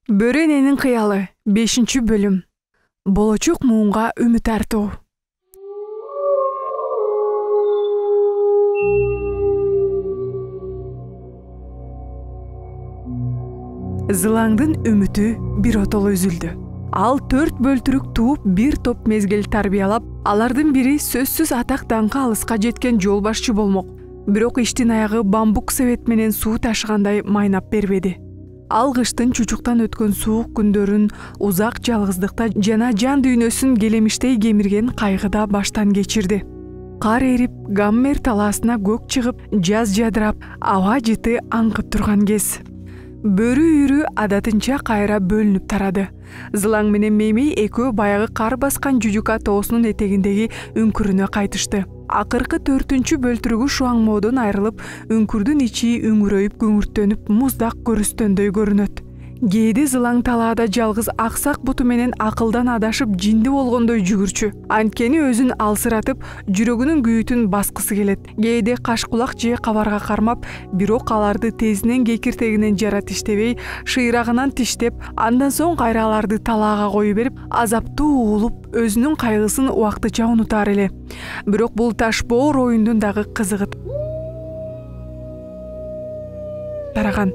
Бөрі эненин кыялы 5-бөлүм. Болочок муунга үмүт артуу. Зылаңдын үмүтү бир отоло үзүлдү. Ал 4 бөлтүрүк тууп, бир топ мезгил тарбиялап, алардын бири сөзсүз атак даңкка алыска жеткен жол башчы болмок. Бирок иштин аягы бамбук себет менен суу ташыгандай майнап бербеди. Ал кыштын чучуктан өткөн суук күндөрүн узак жалгыздыкта жана жан дүйнөсүн келемиштей кемирген кайгыда баштан кечирди. Кар эрип, Гаммер талаасына көк чыгып, жаз жадырап, аба жыты аңкып турган кез. Бөрү үйрү адатынча кайра бөлүнүп тарады. Зылаң менен Меймей экөө баягы кар баскан Жужука тоосунун этегиндеги үңкүрүнө кайтышты. Акыркы 4-чү бөлтүрүгү шуаңмоодон айрылып, үңкүрдүн ичи үңүрөйүп, күңүртөнүп, муздак көрүстөндөй көрүнөт. Кээде Зылаң талаада жалгыз аксак буту менен акылдан адашып, жинди болгондой жүгүрчү. Анткени өзүн алсыратып, жүрөгүнүн күйүтүн баскысы келет. Кээде кашкулак же кабарга кармап, бирок аларды тезинен кекиртегинен жара тиштебей, шыйрагынан тиштеп, андан соң кайра аларды талаага коюп берип, азаптуу уулуп, өзүнүн кайгысын убактыча унутар эле. Бирок бул таш боор оюндун дагы кызыгы тараган.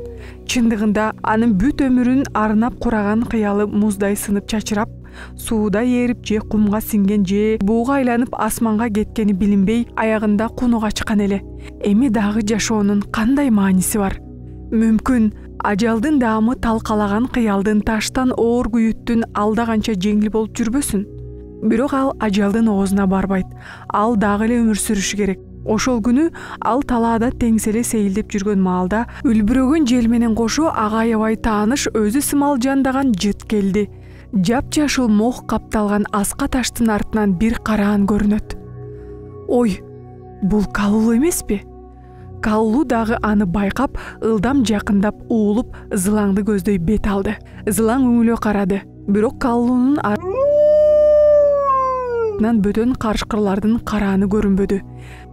Чындыгында анын бүт өмүрүн арнап кураган кыялы муздай сынып чачырап, сууда эрип же кумга сиңген же бууга айланып асманга кеткени билинбей, аягында куну качкан эле. Эми дагы жашоонун кандай мааниси бар? Мүмкүн ажалдын даамы талкалаган кыялдын таштан оор күйүттүн алда канча жеңил болуп жүрбөсүн. Бирок ал ажалдын оозуна барбайт. Ал дагы эле өмүр сүрүшү керек. Ошол күнү ал талаада теңселе сейилдеп жүргөн маалда үлбүрөгөн жел менен кошо ага аябай тааныш өзү сымал жандаган жыт келди. Жапжашыл мох капталган аска таштын артынан бир караан көрүнөт. Ой, бул Каллу эмеспи? Каллу дагы аны байкап, ылдам жакындап уулуп, Зылаңды көздөй бет алды. Зылаң үңүлө карады. Бирок Каллунун бөтөн карышкырлардын карааны көрүнбөдү.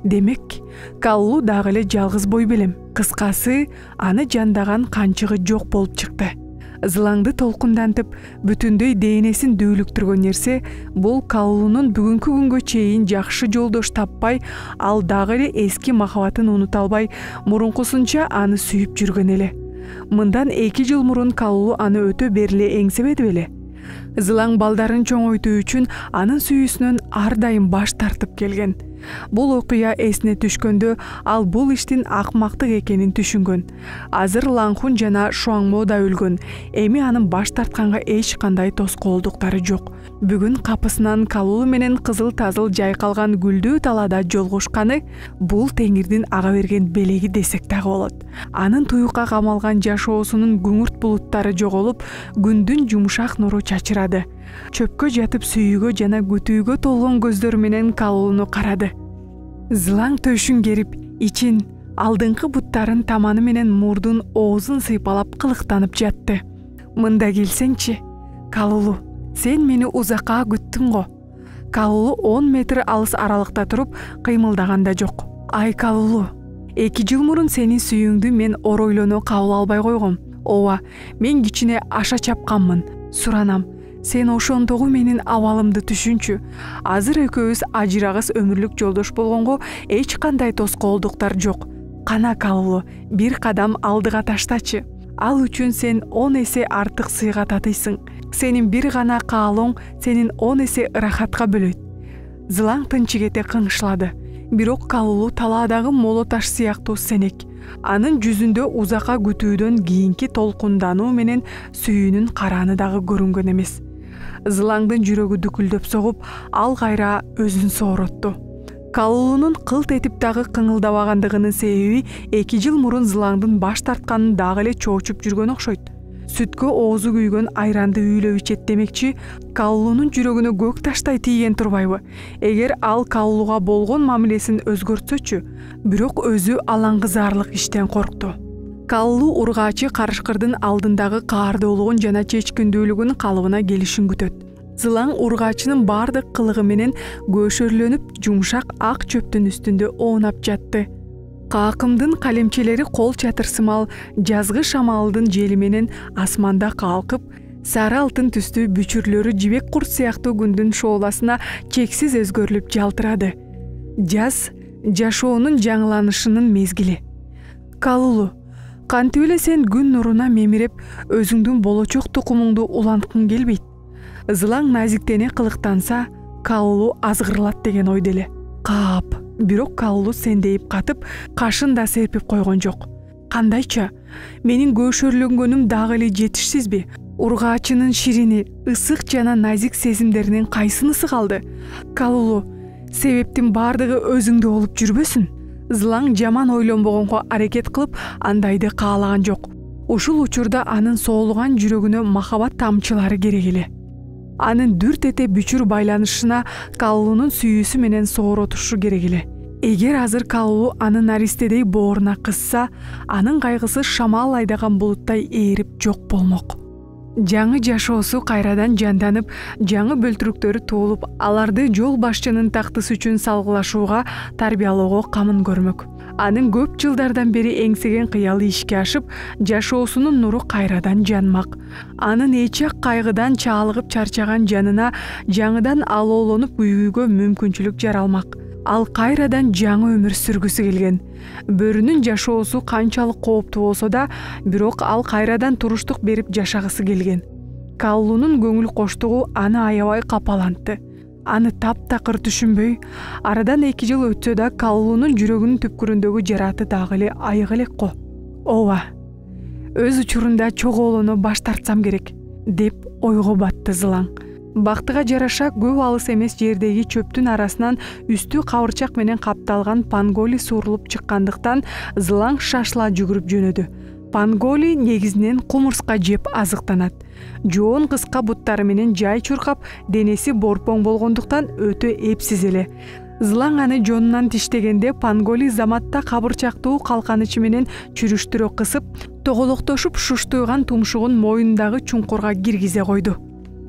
Демек, Каллу дагы эле жалгыз бой белем. Кыскасы, аны жандаган канчыгы жок болуп чыкты. Зылаңды толкундантып, бүтүндөй ДНСин дүүлүктүргөн нерсе бул Каллунун бүгүнкү күнгө чейин жакшы жолдош таппай, ал дагы эле эски махабатын унута албай, мурункусунча аны сүйүп жүргөн эле. Мындан 2 жыл мурун Каллу аны өтө бериле эңсебеди беле? Зылаң балдарын чоңойтуу үчүн анын сүйүүсүнөн ар дайым баш тартып келген. Бул окуя эсине түшкөндө ал бул иштин акмактык экенин түшүнгөн. Азыр Лаңхун жана Шуаңмо да өлгөн. Эми анын баш тартканга эч кандай тоскоолдуктары жок. Бүгүн капысынан Каллу менен кызыл-тазыл жайкалган гүлдүү талаада жолугушканы бул Теңирдин ага берген белеги десек дагы болот. Анын туюкка камалган жашоосунун күңүрт булуттары жоголуп, күндүн жумшак нуру чачырады. Чөпкө жатып сүйүүгө жана күтүүгө толгон көздөр менен Каллуну карады. Зылаң төшүн керип, ичин, алдыңкы буттарын таманы менен мурдун оозун сыйпалап кылыктанып жатты. Мында келсеңчи, Каллу, сен мени узакка күттүң го. Каллу 10 метр алыс аралыкта туруп, кыймылдаган да жок. Ай Каллу, 2 жыл мурун сенин сүйүүңдү мен оройлоно кабыл албай койгом. Ооба, мен кичине аша чапканмын. Суранам. Сен ошондогу менин абалымды түшүнчү. Азыр экөөбүз ажырагыс өмүрлүк жолдош болгонго эч кандай тоскоолдуктар жок. Кана Каллу, бир кадам алдыга таштачы. Ал үчүн сен 10 эсе артык сыйга татыйсың. Сенин бир гана каалооң сенин 10 эсе ырахатка бөлөйт. Зылаң тынчыгете кыңшылады. Бирок Каллу талаадагы моло таш сыяктуу сенек. Анын жүзүндө узакка күтүүдөн кийинки толкундануу менен сүйүүнүн карааны дагы көрүнгөн эмес. Зылаңдын жүрөгү дүкүлдөп согуп, ал кайра өзүн сооротtu. Каллунун кылт этип дагы кыңылдабагандыгынын себеби 2 жыл мурун Зылаңдын баш тартканын дагы эле чоочуп жүргөн окшойт. Сүткө оозу күйгөн айранды үйлөп ичет демекчи, Каллунун жүрөгүнө көк таштай тийген турбайбы? Эгер ал Каллуга болгон мамилесин өзгөртсөчү, бирок өзү алаңгызаарлык иштен коркту. Каллу ургаачы карышкырдын алдындагы каардуулугун жана чечкиндүүлүгүн калыбына келишин күтөт. Зылаң ургаачынын бардык кылыгы менен көшөрлөнүп, жумшак ак чөптүн үстүндө оонап жатты. Каакымдын калемчелери кол чатырсымал жазгы шамалдын жели менен асманда калкып, сары алтын түстүү бүчүрлөрү жибек курт сыяктуу күндүн шооласына чексиз өзгөрүлүп жалтырады. Жаз жашоонун жаңыланышынын мезгили. Калулу, кантип эле сен күн нуруна мемиреп, өзүңдүн болочок тукумуңду уланткың келбейт? Зылаң назиктене кылыктанса, Калулу азгырылат деген ойдо эле. Каап, бирок Калулу сендейип катып, кашын да серпип койгон жок. Кандайча? Менин көшөрлөнгөнүм дагы эле жетишсизби? Ургаачынын ширини, ысык жана назик сезимдеринин кайсынысы калды? Калулу, себептин бардыгы өзүңдө болуп жүрбөсүн. Зылаң жаман ойлонбогонго аракет кылып, андайды каалаган жок. Ушул учурда анын соолуган жүрөгүнө махабат тамчылары керек эле. Анын дүрт эте бүчүр байланышына Калулунун сүйүүсү менен сооротушу керек эле. Эгер азыр Калулу анын наристедей бооруна кысса, анын кайгысы шамал айдаган булуттай ээрип жок болмок. Жаңы жашоосу кайрадан жанданып, жаңы бөлтүрүктөрү туулуп, аларды жол башчынын тактысы үчүн салгылашууга, тарбиялоого камын көрмөк. Анын көп жылдардан бери эңсеген кыялы ишке ашып, жашоосунун нуру кайрадан жанмак. Анын эчак кайгыдан чаалыгып чарчаган жанына жаңыдан алоолонуп күйүүгө мүмкүнчүлүк жаралмак. Ал кайрадан жаңы өмүр сүргүсү келген. Бөрүнүн жашоосу канчалык кооптуу болсо да, бирок ал кайрадан туруштук берип жашагысы келген. Калулунун көңүл коштугу аны аябай капалантты. Аны таптакыр түшүнбөй, арадан 2 жыл өтсө да Калулунун жүрөгүнүн түпкүрүндөгү жараты дагы эле айык элек го. Ооба, өз учурунда чогоолоно баш тартсам керек, деп ойго батты Зылаң. Бактыга жараша көп алыс эмес жердеги чөптүн арасынан үстү кабырчак менен капталган Панголи суурулуп чыккандыктан Зылаң шашыла жүгүрүп жөнөдү. Панголи негизинен кумурска жеп азыктанат. Жоон кыска буттары менен жай чуркап, денеси борпоң болгондуктан өтө эпсиз эле. Зылаң аны жонунан тиштегенде Панголи заматта кабырчактуу калканычы менен чүрүштүрө кысып, тоголоктошуп шуштуйган тумшугун мойнундагы чуңкурга киргизе койду.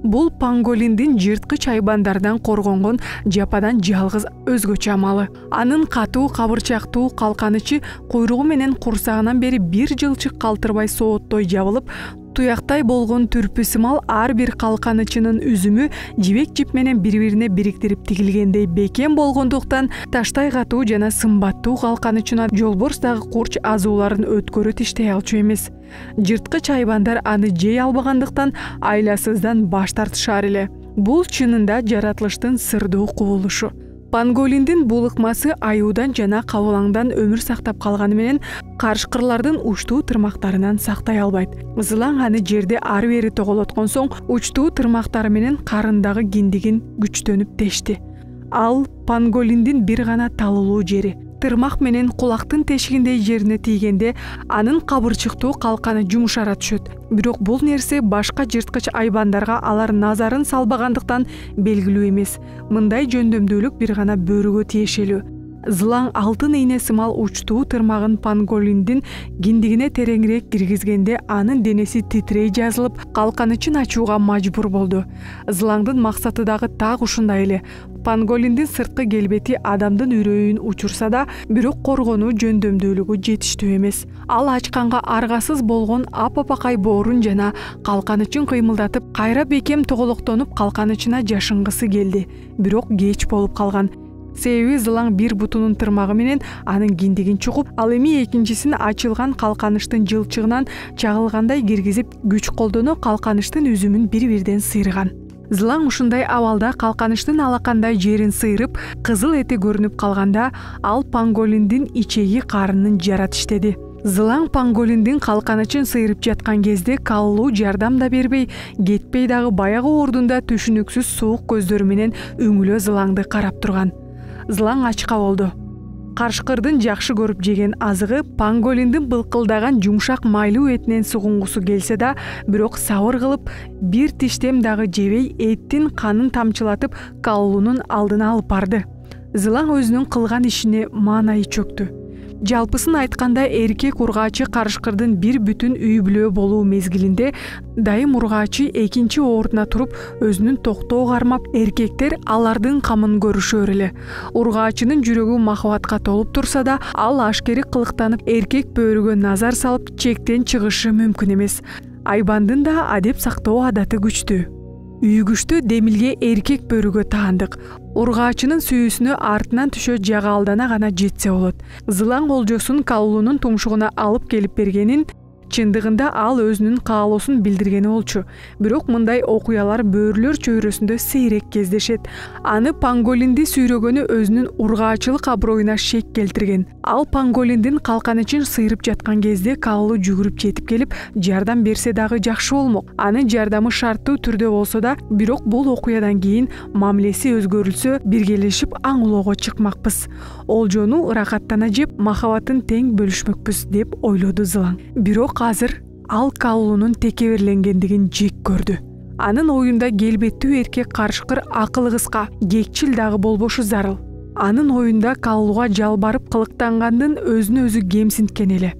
Бул Панголиндин жырткыч айбандардан коргонгон жападан жалгыз өзгөчө амалы. Анын катуу кабырчактуу калканычы куйругу менен курсагынан бери бир жылчык калтырбай сооттой жабылып, туяктай болгон түрпү сымал ар бир калканычынын үзүмү жибек жип менен бири-бирине бириктирип тигилгендей бекем болгондуктан таштай катуу жана сымбаттуу калканычына жолборс дагы курч азууларын өткөрө тиштей алчу эмес. Жырткыч айбандар аны жей албагандыктан айласыздан баш тартышар эле. Бул чынында жаратылыштын сырдуу кубулушу. Панголиндин бул ыкмасы аюудан жана кабылаңдан өмүр сактап калганы менен карышкырлардын учтуу тырмактарынан сактай албайт. Зылаң аны жерде ары бери тоголоткон соң учтуу тырмактары менен карындагы киндигин күчтөнүп тешти. Ал Панголиндин бир гана талуулуу жери. Тырмак менен кулактын тешигиндей жерине тийгенде анын кабырчыктуу калканы жумшара түшөт. Бирок бул нерсе башка жырткыч айбандарга алар назарын салбагандыктан белгилүү эмес. Мындай жөндөмдүүлүк бир гана бөрүгө тиешелүү. Зылаң алтын ийне сымал учтуу тырмагын Панголиндин киндигине тереңирээк киргизгенде анын денеси титрей жазылып, калканычын ачууга мажбур болду. Зылаңдын максаты дагы так ушундай эле. Панголиндин сырткы келбети адамдын үрөйүн учурса да, бирок коргонуу жөндөмдүүлүгү жетиштүү эмес. Ал ачканга аргасыз болгон апапакай боорун жана калканычын кыймылдатып, кайра бекем тоголоктонуп калканычына жашынгысы келди. Бирок кеч болуп калган. Себеби Зылаң бир бутунун тырмагы менен анын киндигин чугуп, ал эми экинчисин ачылган калканычтын жылчыгынан чагылгандай киргизип, күч колдоно калканычтын үзүмүн бири-бирден сыйрган. Зылаң ушундай абалда калканычтын алакандай жерин сыйрып, кызыл эти көрүнүп калганда, ал Панголиндин ичеги карынын жара тиштеди. Зылаң Панголиндин калканычын сыйрып жаткан кезде Калулу жардам да бербей, кетпей дагы баягы ордунда түшүнүксүз суук көздөрү менен үңүлө Зылаңды карап турган. Зылаң ачка болду. Карышкырдын жакшы көрүп жеген азыгы Панголиндин былкылдаган жумшак майлуу этинен сугунгусу келсе да, бирок сабыр кылып, бир тиштем дагы жебей, эттин канын тамчылатып Калулунун алдына алып барды. Зылаң өзүнүн кылган ишине маанайы чөктү. Жалпысын айтканда эркек ургаачы карышкырдын бир бүтүн үй бүлө болуу мезгилинде дайым ургаачы экинчи ордуна туруп өзүнүн токтоо кармап, эркектер алардын камын көрүшөр эле. Ургаачынын жүрөгү махабатка толуп турса да, ал ашкери кылыктанып, эркек бөөрүгө назар салып, чектен чыгышы мүмкүн эмес. Айбандын да адеп сактоо адаты күчтүү. Үйгүштө Демилге эркек бөрүгө таандык. Ургаачынын сүйүүсүнө артынан түшө жагаалдана гана жетсе болот. Зылаң олжосун Каллунун тумшугуна алып келип бергенин чындыгында ал өзүнүн каалоосун билдиргени болчу. Бирок мындай окуялар бөөрлөр чөйрөсүндө сейрек кездешет. Аны Панголинди сүйрөгөнү өзүнүн ургаачылык аброюна шек келтирген. Ал Панголиндин калканычин сыйрып жаткан кезде Каллу жүгүрүп жетип келип, жардам берсе дагы жакшы болмок. Анын жардамы шарттуу түрдө болсо да, бирок бул окуядан кийин мамилеси өзгөрүлсө, биргелешип аңлоого чыкмакпыз. Олжону ырахаттана жеп, махабатын тең бөлүшмөкпүз деп ойлоду Зылаң. Бирок азыр ал Каллунун текеберленгендигин жек көрдү. Анын оюнда келбеттүү эркек карышкыр акылы кыска, кекчил дагы болбошу зарыл. Анын оюнда Каллуга жалбарып кылыктангандын өзүнө өзү кемсинткен эле.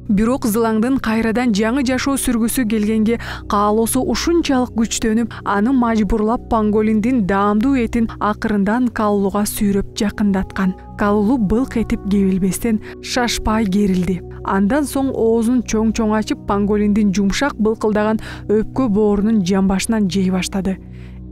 Бирок Зылаңдын кайрадан жаңы жашоо сүргүсү келгенге каалоосу ушунчалык күчтөнүп, аны мажбурлап Панголиндин даамдуу этин акырындан Каллуга сүйрөп жакындаткан. Каллу былк этип кебилбестен шашпай керилди. Андан соң оозун чоң-чоң ачып, Панголиндин жумшак былкылдаган өпкө боорунун жамбашынан жей баштады.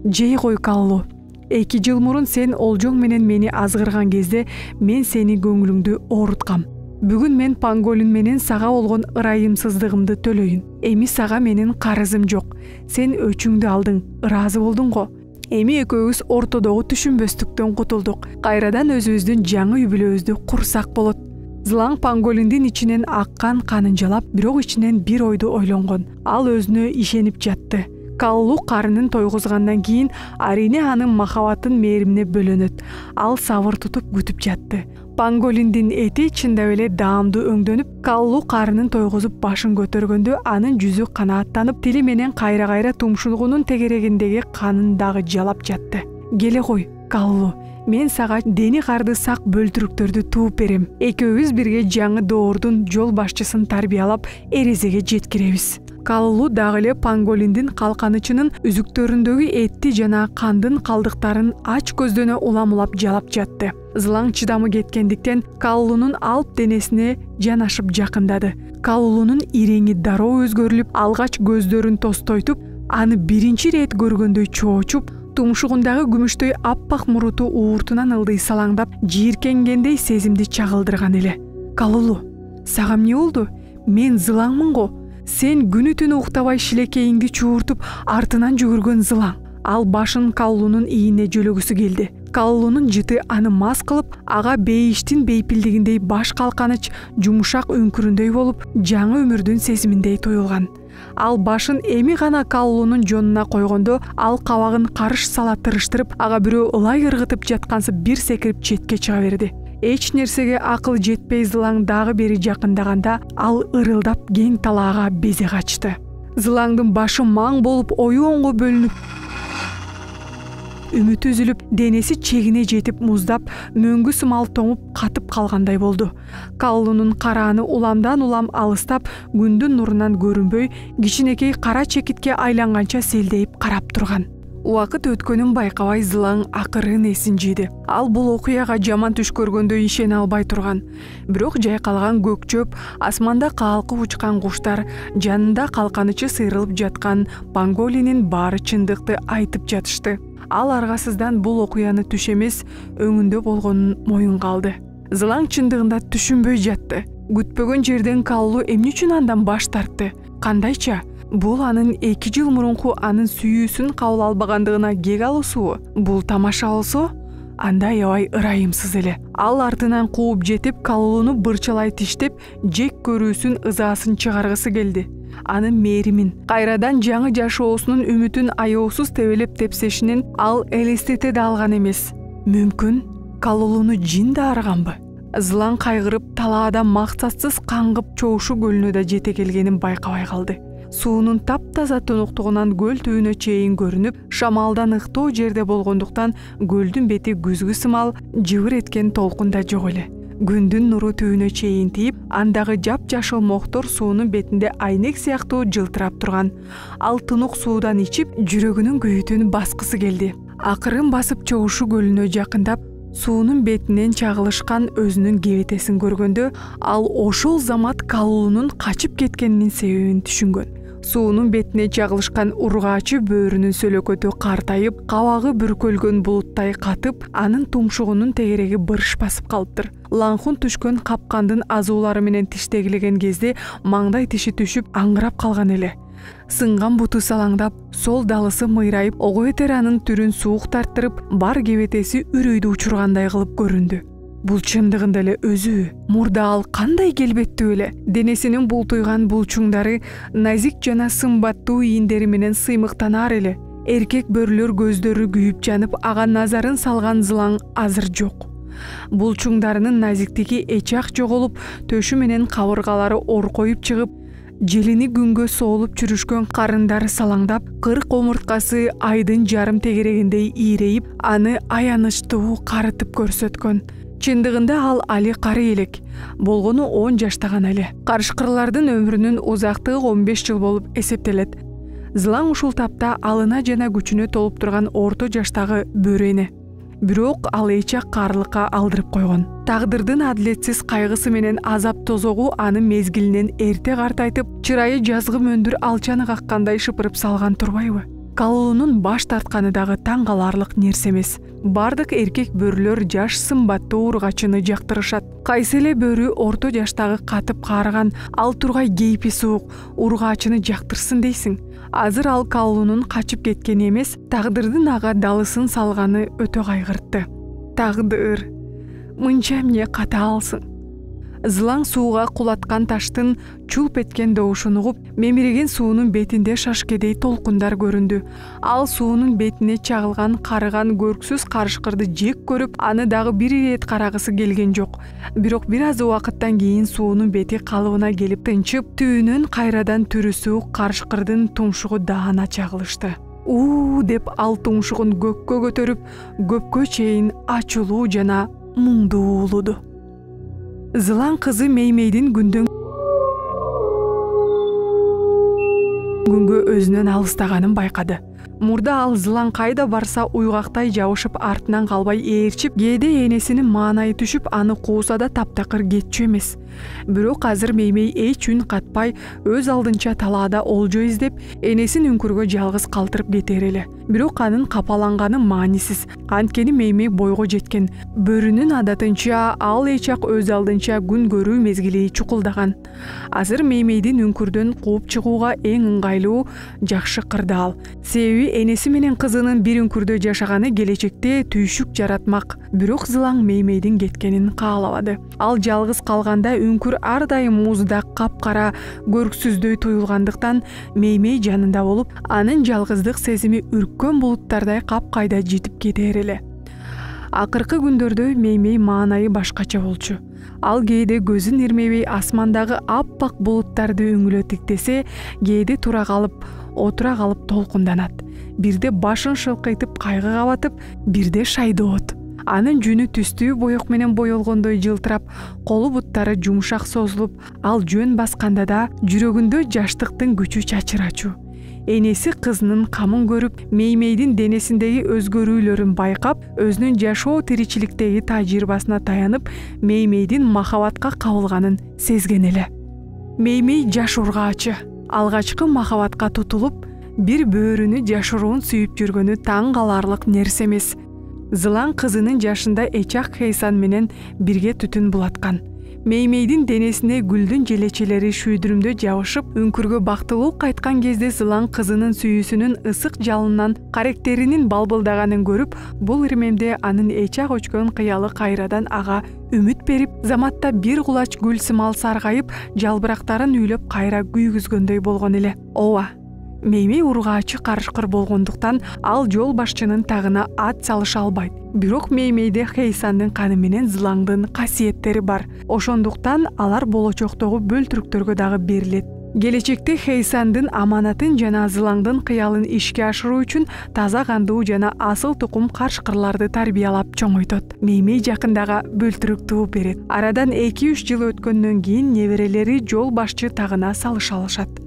Жей кой, Каллу. 2 жыл мурун сен олжоң менен мени азгырган кезде мен сени көңүлүңдү ооруткам. Бүгүн мен Панголин менен сага болгон ырайымсыздыгымды төлөйүн. Эми сага менин карызым жок. Сен өчүңдү алдың, ыраазы болдуң го. Эми экөөбүз ортодогу түшүнбөстүктөн кутулдук. Кайрадан өзүбүздүн жаңы үй бүлөбүздү курсак болот. Зылаң Панголиндин ичинен аккан канын жалап, бирок ичинен бир ойду ойлонгон. Ал өзүнө ишенип жатты. Каллу карынын тойгузгандан кийин арине анын махабатын мээримине бөлөнөт. Ал сабыр тутуп күтүп жатты. Панголиндин эти чындап эле даамдуу өңдөнүп, Каллу карынын тойгузуп башын көтөргөндө анын жүзү канааттанып, тили менен кайра-кайра тумшугунун тегерегиндеги канын дагы жалап жатты. Келе кой, Каллу. Мен сага дени карды сак бөлтүрүктөрдү тууп берем. Экөөбүз бирге жаңы доордун жол башчысын тарбиялап, эрезеге жеткиребиз. Каллу дагы эле Панголиндин калканычынын үзүктөрүндөгү этти жана кандын калдыктарын ач көздөнө улам-улап жалап жатты. Зылаң чыдамы кеткендиктен Каллунун алп денесине жанашып жакындады. Каллунун иреңи дароо өзгөрүлүп, алгач көздөрүн тостойтуп, аны биринчи ирет көргөндөй чоочуп, тумшугундагы күмүштөй аппак муруту ууртунан ылдый салаңдап, жийиркенгендей сезимди чагылдырган эле. Каллу, сага эмне болду? Мен Зылаңмын го. Сен күнү түнү уктабай шилекейиңди чууртуп, артынан жүгүргөн Зылаң. Ал башын Каллунун ийине жөлөгүсү келди. Каллунун жыты аны мас кылып, ага бейиштин бейпилдигиндей баш калканыч, жумшак үңкүрүндөй болуп, жаңы өмүрдүн сезиминдей туюлган. Ал башын эми гана Каллунун жонуна койгондо, ал кабагын карыш сала тырыштырып, ага бирөө ылай ыргытып жаткансы бир секирип четке чыга берди. Эч нерсеге акыл жетпей Зылаң дагы бери жакындаганда, ал ырылдап кең талаага безе качты. Зылаңдын башы маң болуп, ою оңго бөлүнүп, үмүтү үзүлүп, денеси чегине жетип муздап, мөңгү сымал тоңуп катып калгандай болду. Каллунун карааны уламдан улам алыстап, күндүн нурунан көрүнбөй, кичинекей кара чекитке айланганча селдейип карап турган. Убакыт өткөнүн байкабай Зылаң акырын эсин жийди. Ал бул окуяга жаман түш көргөндө ишене албай турган. Бирок жайкалган көк чөп, асманда калкып учкан куштар, жанында калканычы сыйрылып жаткан Панголинин баары чындыкты айтып жатышты. Ал аргасыздан бул окуяны түш эмес, өңүндө болгонун моюнга алды. Зылаң чындыгында түшүнбөй жатты. Күтпөгөн жерден Каллу эмне үчүн андан баш тартты? Кандайча? Бул анын 2 жыл мурунку анын сүйүүсүн кабыл албагандыгына кек алуусу? Бул тамаша болсо, анда аябай ырайымсыз эле. Ал артынан кууп жетип, Каллуну бырчалай тиштеп, жек көрүүсүн ызаасын чыгаргысы келди. Анын мээримин, кайрадан жаңы жашоосунун үмүтүн аеосуз тебелеп тепсешинин ал элестете да алган эмес. Мүмкүн Каллуну жин да арганбы? Зылаң кайгырып, талаада максатсыз каңгып чоушу көлүнө да жете келгенин байкабай калды. Суунун таптаза тунуктугунан көл түбүнө чейин көрүнүп, шамалдан ыктоо жерде болгондуктан көлдүн бети күзгү сымал жыбыр эткен толкун да жок эле. күндүн нуру түбүнө чейин тийип, андагы жапжашыл моктор суунун бетинде айнек сыяктуу жылтырап турган. Ал тунук суудан ичип, жүрөгүнүн күйүтүн баскысы келди. Акырын басып Чогушу көлүнө жакындап, суунун бетинен чагылышкан өзүнүн кебетесин көргөндө, ал ошол замат Каллуунун качып кеткенинин себебин түшүнгөн. Суунун бетине чагылышкан ургаачы бөөрүнүн сөлөкөтү картайып, кабагы бүркөлгөн булуттай катып, анын тумшугунун тегереги бырыш басып калыптыр. Лаңхун түшкөн капкандын азуулары менен тиштегилеген кезде маңдай тиши түшүп, аңгырап калган эле. Сынган буту салаңдап, сол далысы мыйрайып, ого бетер анын түрүн суук тарттырып, бар кебетеси үрөйдү учургандай кылып көрүндү. Бул чындыгында эле өзү. Мурда ал кандай келбеттүү эле. Денесинин бултуйган булчуңдары назик жана сымбаттуу ийиндери менен сыймыктанар эле. Эркек бөрүлөр көздөрү күйүп жанып, ага назарын салган Зылаң азыр жок. Булчуңдарынын назиктиги эчак жоголуп, төшү менен кабыргалары оркоюп чыгып, желини күнгө соолуп жүрүшкөн карындары салаңдап, кырк омурткасы айдын жарым тегерегиндей ийрейип, аны аянычтуу карытып көрсөткөн. Чындыгында ал али кары элек, болгону 10 жашта гана эле. Карышкырлардын өмүрүнүн узактыгы 15 жыл болуп эсептелет. Зылаң ушул тапта алына жана күчүнө толуп турган орто жаштагы бөрене. Бирок ал эчак карлыкка алдырып койгон. Тагдырдын адилетсиз кайгысы менен азап тозогу аны мезгилинен эрте картайтып, чырайы жазгы мөндүр алчаны каккандай шыпырып салган турбайбы? Каллуунун баш тартканы дагы таң каларлык нерсе эмес. Бардык эркек бөрүлөр жаш сымбаттуу ургачыны жактырышат. Кайсы эле бөрү орто жаштагы катып каарыган, ал тургай кейпи суук ургачыны жактырсын дейсиң. Азыр ал Каллуунун качып кеткени эмес, тагдырдын ага далысын салганы өтө кайгыртты. Тагдыр, мынча эмне катаалсың? Зылаң сууга кулаткан таштын чулп эткен добушун угуп, мемиреген суунун бетинде шашкедей толкундар көрүндү. Ал суунун бетине чагылган карыган көрксүз карышкырды жек көрүп, аны дагы бир ирет карагысы келген жок. Бирок бир аз убакыттан кийин суунун бети калыбына келип тынчып, түбүнөн кайрадан түрү суук карышкырдын тумшугу даана чагылышты. Деп ал тумшугун көккө көтөрүп, көпкө чейин ачуулуу жана муңдуу улуду. Зылаң кызы Меймейдин күндөн күнгө өзүнөн алыстаганын байкады. Мурда ал Зылаң кайда барса уйгактай жабышып, артынан калбай ээрчип, кээде энесинин маанайы түшүп, аны кууса да таптакыр кетчү эмес. Бирок азыр Меймей эч үн катпай, өз алдынча талаада олжо издеп, энесин үңкүргө жалгыз калтырып кетер эле. Бирок анын капаланганы маанисиз. Анткени Меймей бойго жеткен. Бөрүнүн адатынча ал эчак өз алдынча күн көрүү мезгили чукулдаган. Азыр Меймейдин үңкүрдөн кууп чыгууга эң ыңгайлуу жакшы кырдаал. Себеби энеси менен кызынын бир үңкүрдө жашаганы келечекте түйшүк жаратмак. Бирок Зылаң Меймейдин кеткенин каалабады. Ал жалгыз калганда үңкүр ар дайым муздак, капкара, көрксүздөй туюлгандыктан Меймей жанында болуп, анын жалгыздык сезими үрккөн булуттардай капкайда жетип кетер эле. Акыркы күндөрдө Меймей маанайы башкача болчу. Ал кээде көзүн ирмебей асмандагы аппак булуттарды үңүлө тиктесе, кээде тура калып, отура калып толкунданат. Бирде башын шылкыйтып кайгыга батып, бирде шайдоот. Анын жүнү түстүү боек менен боелгондой жылтырап, колу буттары жумшак созулуп, ал жөн басканда да жүрөгүндө жаштыктын күчү чачырачу. Энеси кызынын камын көрүп, Меймейдин денесиндеги өзгөрүүлөрүн байкап, өзүнүн жашоо тиричиликтеги тажрыйбасына таянып, Меймейдин махабатка кабылганын сезген эле. Меймей жаш ургаачы, алгачкы махабатка тутулуп, бир бөөрүнү жашыруун сүйүп жүргөнү таң каларлык нерсе эмес. Зылаң кызынын жашында эчак Хейсан менен бирге түтүн булаткан. Меймейдин денесине гүлдүн желечелери шүйдүрүмдө жабышып, үңкүргө бактылуу кайткан кезде Зылаң кызынын сүйүүсүнүн ысык жалынынан каректеринин балбылдаганын көрүп, бул ирмемде анын эчак өчкөн кыялы кайрадан ага үмүт берип, заматта бир кулач гүл сымал саргайып, жалбырактарын үйлөп кайра күйгүзгөндөй болгон эле. Ооба, Меймей ургаачы карышкыр болгондуктан ал жол башчынын тагына ат салыша албайт. Бирок Меймейде Хейсандын каны менен Зылаңдын касиеттери бар. Ошондуктан алар болочоктогу бөлтүрүктөргө дагы берилет. Келечекте Хейсандын аманатын жана Зылаңдын кыялын ишке ашыруу үчүн таза кандуу жана асыл тукум карышкырларды тарбиялап чоңойтот. Меймей жакындага бөлтүрүк тууп берет. Арадан 2-3 жыл өткөндөн кийин неберелери жол башчы тагына салыша алышат.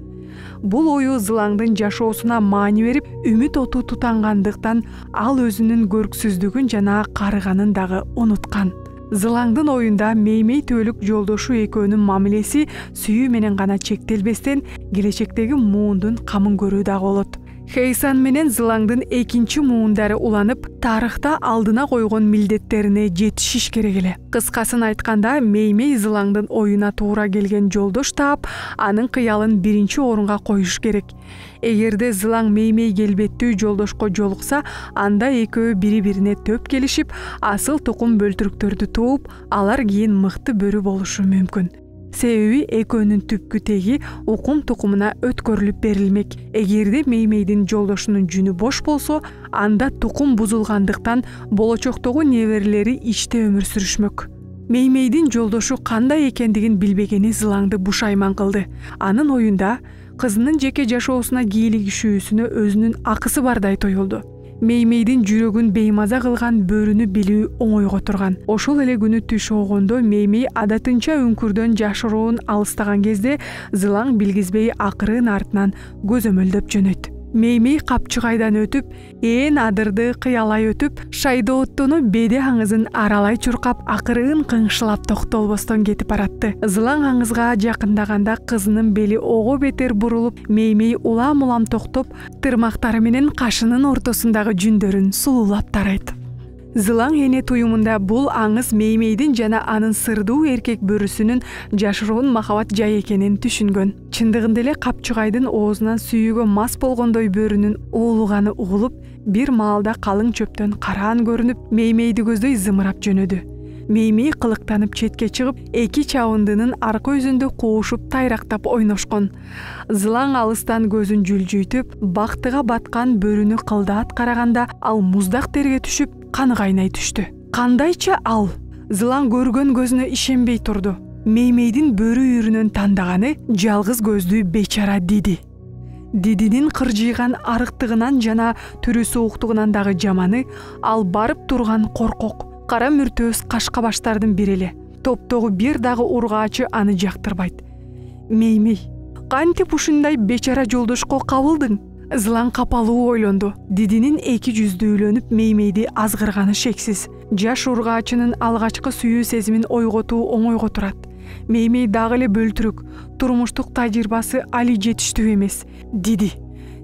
Бул ою Зылаңдын жашоосуна маани берип, үмүт оту тутангандыктан ал өзүнүн көрксүздүгүн жана карыганын дагы унуткан. Зылаңдын оюнда меймей түбөлүк жолдошу экөөнүн мамилеси сүйүү менен гана чектелбестен, келечектеги муундун камын көрүү дагы болот. Хейсан менен Зылаңдын экинчи муундары уланып, тарыхта алдына койгон милдеттерине жетишиш керек эле. Кыскасын айтканда, меймей Зылаңдын оюна туура келген жолдош таап, анын кыялын биринчи орунга коюш керек. Эгерде Зылаң меймей келбеттүү жолдошко жолукса, анда экөө бири-бирине төп келишип, асыл тукум бөлтүрүктөрдү тууп, алар кийин мыкты бөрү болушу мүмкүн. Себеби экөөнүн түпкү теги укум тукумуна өткөрүлүп берилмек. Эгерде меймейдин жолдошунун жүнү бош болсо, анда тукум бузулгандыктан болочоктогу неберелери ичте өмүр сүрүшмөк. Меймейдин жолдошу кандай экендигин билбегени Зылаңды бушайман кылды. Анын оюнда кызынын жеке жашоосуна кийлигишүүсүнө өзүнүн акысы бардай тоюлду. Меймейдин жүрөгүн беймаза кылган бөрүнү билүү оңойго турган. Ошол эле күнү түш огондо меймей адатынча үңкүрдөн жашыруун алыстаган кезде Зылаң билгизбей акырын артынан көзөмөлдөп жөнөйт. Меймей капчыгайдан өтүп, ээн адырды кыялай өтүп, шайдооттону беде аңызын аралай чуркап, акырын кыңшылап токтолбостон кетип баратты. Зылаң аңызга жакындаганда кызынын бели ого бетер бурулуп, меймей улам-улам токтоп, тырмактары менен кашынын ортосундагы жүндөрүн сулуулап тарайт. Зылаң эне туюмунда бул аңыз меймейдин жана анын сырдуу эркек бөрүсүнүн жашыруун махабат жай экенин түшүнгөн. Чындыгында эле капчыгайдын оозунан сүйүүгө мас болгондой бөрүнүн уулуганы угулуп, бир маалда калың чөптөн караан көрүнүп, меймейди көздөй зымырап жөнөдү. Меймей кылыктанып четке чыгып, эки чабындынын арка өзүндө куушуп тайрактап ойношкон. Зылаң алыстан көзүн жүлжүйтүп, бактыга баткан бөрүнү кылдаат караганда, ал муздак терге түшүп, каны кайнай түштү. Кандайча ал? Зылаң көргөн көзүнө ишенбей турду. Меймейдин бөрү үйрүнөн тандаганы жалгыз көздүү бечара Диди. Дидинин кыржыйган арыктыгынан жана түрү сууктугунан дагы жаманы, ал барып турган коркок, кара мүртөөс кашкабаштардын бири эле. Топтогу бир дагы ургаачы аны жактырбайт. Меймей, кантип ушундай бечара жолдошко кабылдың? Зылаң капалуу ойлонду. Дидинин эки жүздүүлөнүп меймейди азгырганы шексиз. Жаш ургаачынын алгачкы сүйүү сезимин ойготуу оңойго турат. Меймей дагы эле бөлтүрүк, турмуштук тажрыйбасы али жетиштүү эмес. Диди,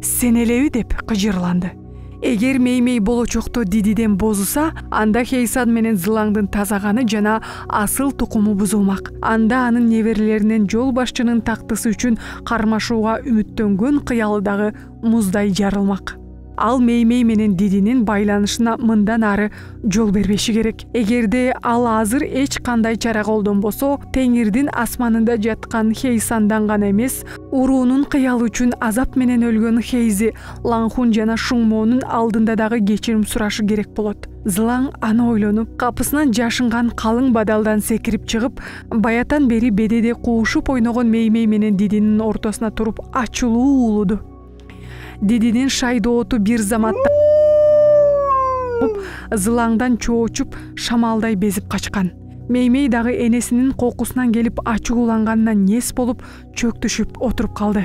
сен элеби деп кыжырланды. Эгер меймей болочокто Дидиден бозуса, анда Хейсан менен Зылаңдын тазаганы жана асыл тукуму бузулмак. Анда анын неберелеринен жол башчынын тактысы үчүн кармашууга үмүттөнгөн кыялы дагы муздай жарылмак. Ал меймей менен Дидинин байланышына мындан ары жол бербеши керек. Эгерде ал азыр эч кандай чара колдонбосо, Теңирдин асманында жаткан Хейсандан гана эмес, уруунун кыялы үчүн азап менен өлгөн Хейзи, Лаңхун жана Шуңмоонун алдында дагы кечирим сурашы керек болот. Зылаң аны ойлонуп, капысынан жашынган калың бадалдан секирип чыгып, баятан бери бедеде куушуп ойногон меймей менен Дидинин ортосуна туруп ачуулуу уулуду. Дидинин шайдооту бир заматта Зылаңдан чоочуп, шамалдай безип качкан. Меймей дагы энесинин кокусунан келип ачууланганынан нес болуп, чөктүшүп отуруп калды.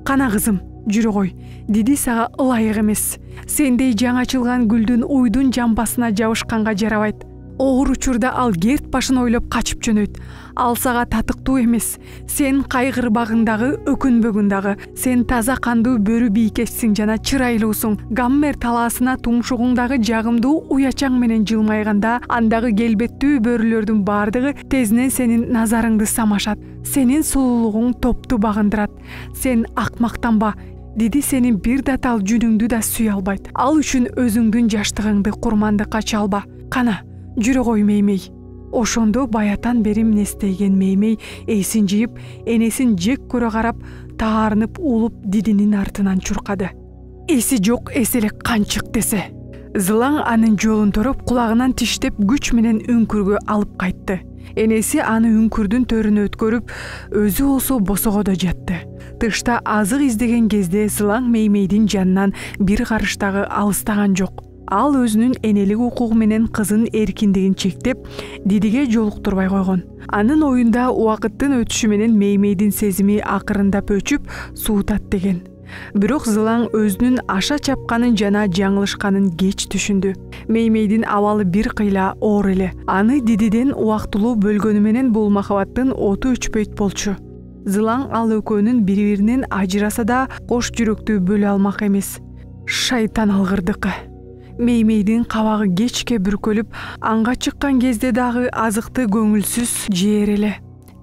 Кана кызым, жүрө кой. Диди сага ылайык эмес. Сендей жаңы ачылган гүлдүн уйдун жамбасына жабышканга жарабайт. Оор учурда ал керт башын ойлоп качып жөнөйт. Ал сага татыктуу эмес. Сен кайгырбагыңдагы, өкүнбөгүңдагы, сен таза кандуу бөрү бийкечсиң жана чырайлуусуң. Гаммер талаасына тумшугуңдагы жагымдуу уячаң менен жылмайганда, андагы келбеттүү бөрүлөрдүн бардыгы тезинен сенин назарыңды самашат. Сенин сулуулугуң топту багындырат. Сен акмактанба. Диди сенин бир датал жүнүңдү да сүйө албайт. Ал үчүн өзүңдүн жаштыгыңды курмандыкка чалба. Кана, жүрө кой меймей. Ошондо баятан бери мнестейген меймей эсин жыйып, энесин жек көрө карап, таарынып уулуп Дидинин артынан чуркады. Эси жок эселек канчык десе. Зылаң анын жолун тороп, кулагынан тиштеп күч менен үңкүргө алып кайтты. Энеси аны үңкүрдүн төрүнө өткөрүп, өзү болсо босогодо жатты. Тышта азык издеген кезде Зылаң Меймейдин жанынан бир карыштагы алыстаган жок. Ал өзүнүн энелик укугу менен кызын эркиндигин чектеп, Дидиге жолуктурбай койгон. Анын оюнда убакыттын өтүшү менен Меймейдин сезими акырындап өчүп, суутат деген. Бирок Зылаң өзүнүн аша чапканын жана жаңылышканын кеч түшүндү. Меймейдин абалы бир кыйла оор эле. Аны Дидиден убактылуу бөлгөнү менен бул махабаттын оту өчпөйт болчу. Зылаң ал экөөнүн бири-биринен ажыраса да кош жүрөктү бөлө алмак эмес. Шайтан алгырдыкы. Меймейдин кабагы кечке бүркөлүп, анга чыккан кезде дагы азыкты көңүлсүз жээр эле.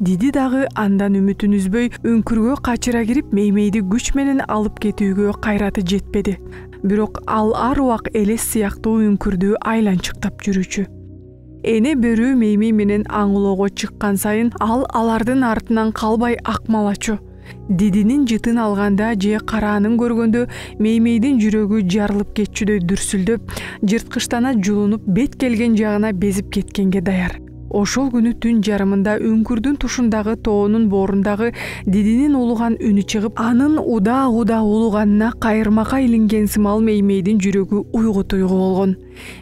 Диди дагы андан үмүтүн үзбөй үңкүргө качыра кирип, Меймейди күч менен алып кетүүгө кайраты жетпеди. Бирок ал ар убак элес сыяктуу үңкүрдү айланчыктап жүрүүчү. Эне бөрү Меймей менен аңылоого чыккан сайын ал алардын артынан калбай акмалачу. Дидинин жытын алганда же караанын көргөндө Меймейдин жүрөгү жарылып кетчүдөй дүрсүлдөп, жырткычтана жулунуп, бет келген жагына безип кеткенге даяр. Ошол күнү түн жарымында үңкүрдүн тушундагы тоонун боорундагы Дидинин улуган үнү чыгып, анын уда улуганына кайырмакка илинген сымал Меймейдин жүрөгү уйгу-туйгу болгон.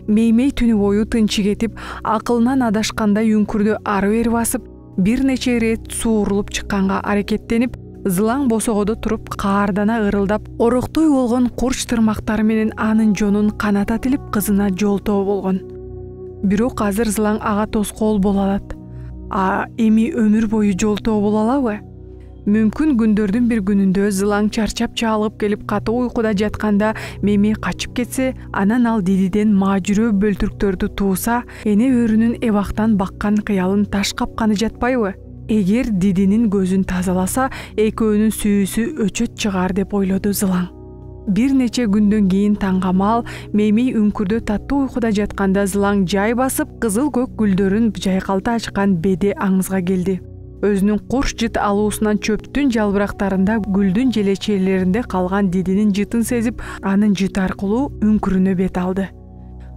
Меймей түнү бою тынчы кетип, акылынан адашкандай үңкүрдү ары-бери басып, бир нече ирет суурулуп чыкканга аракеттенип, Зылаң босогодо туруп, каардана ырылдап, ороктой болгон курч тырмактары менен анын жонун каната тилип, кызына жолтоо болгон. Бирок азыр Зылаң ага тоскоол боло алат. Эми өмүр бою жолтоо боло алабы? Мүмкүн күндөрдүн бир күнүндө Зылаң чарчап чалып келип катуу уйкуда жатканда Меймей качып кетсе, анан ал Дидиден маажүрөө бөлтүрктөрдү тууса, эне өрүнүн эбактан баккан кыялын таш капканы жатпайбы? Эгер Дидинин көзүн тазаласа, экөөнүн сүйүүсү өчөт чыгар деп ойлоду Зылаң. Бир нече күндөн кийин таңгамал Меймей үңкүрдө таттуу уйкуда жатканда Зылаң жай басып, кызыл көк гүлдөрүн жайкалта ачкан беде аңызга келди. Өзүнүн курч жыт алуусунан чөптүн жалбырактарында, гүлдүн желечелеринде калган Дидинин жытын сезип, анын жыты аркылуу үңкүрүнө бет алды.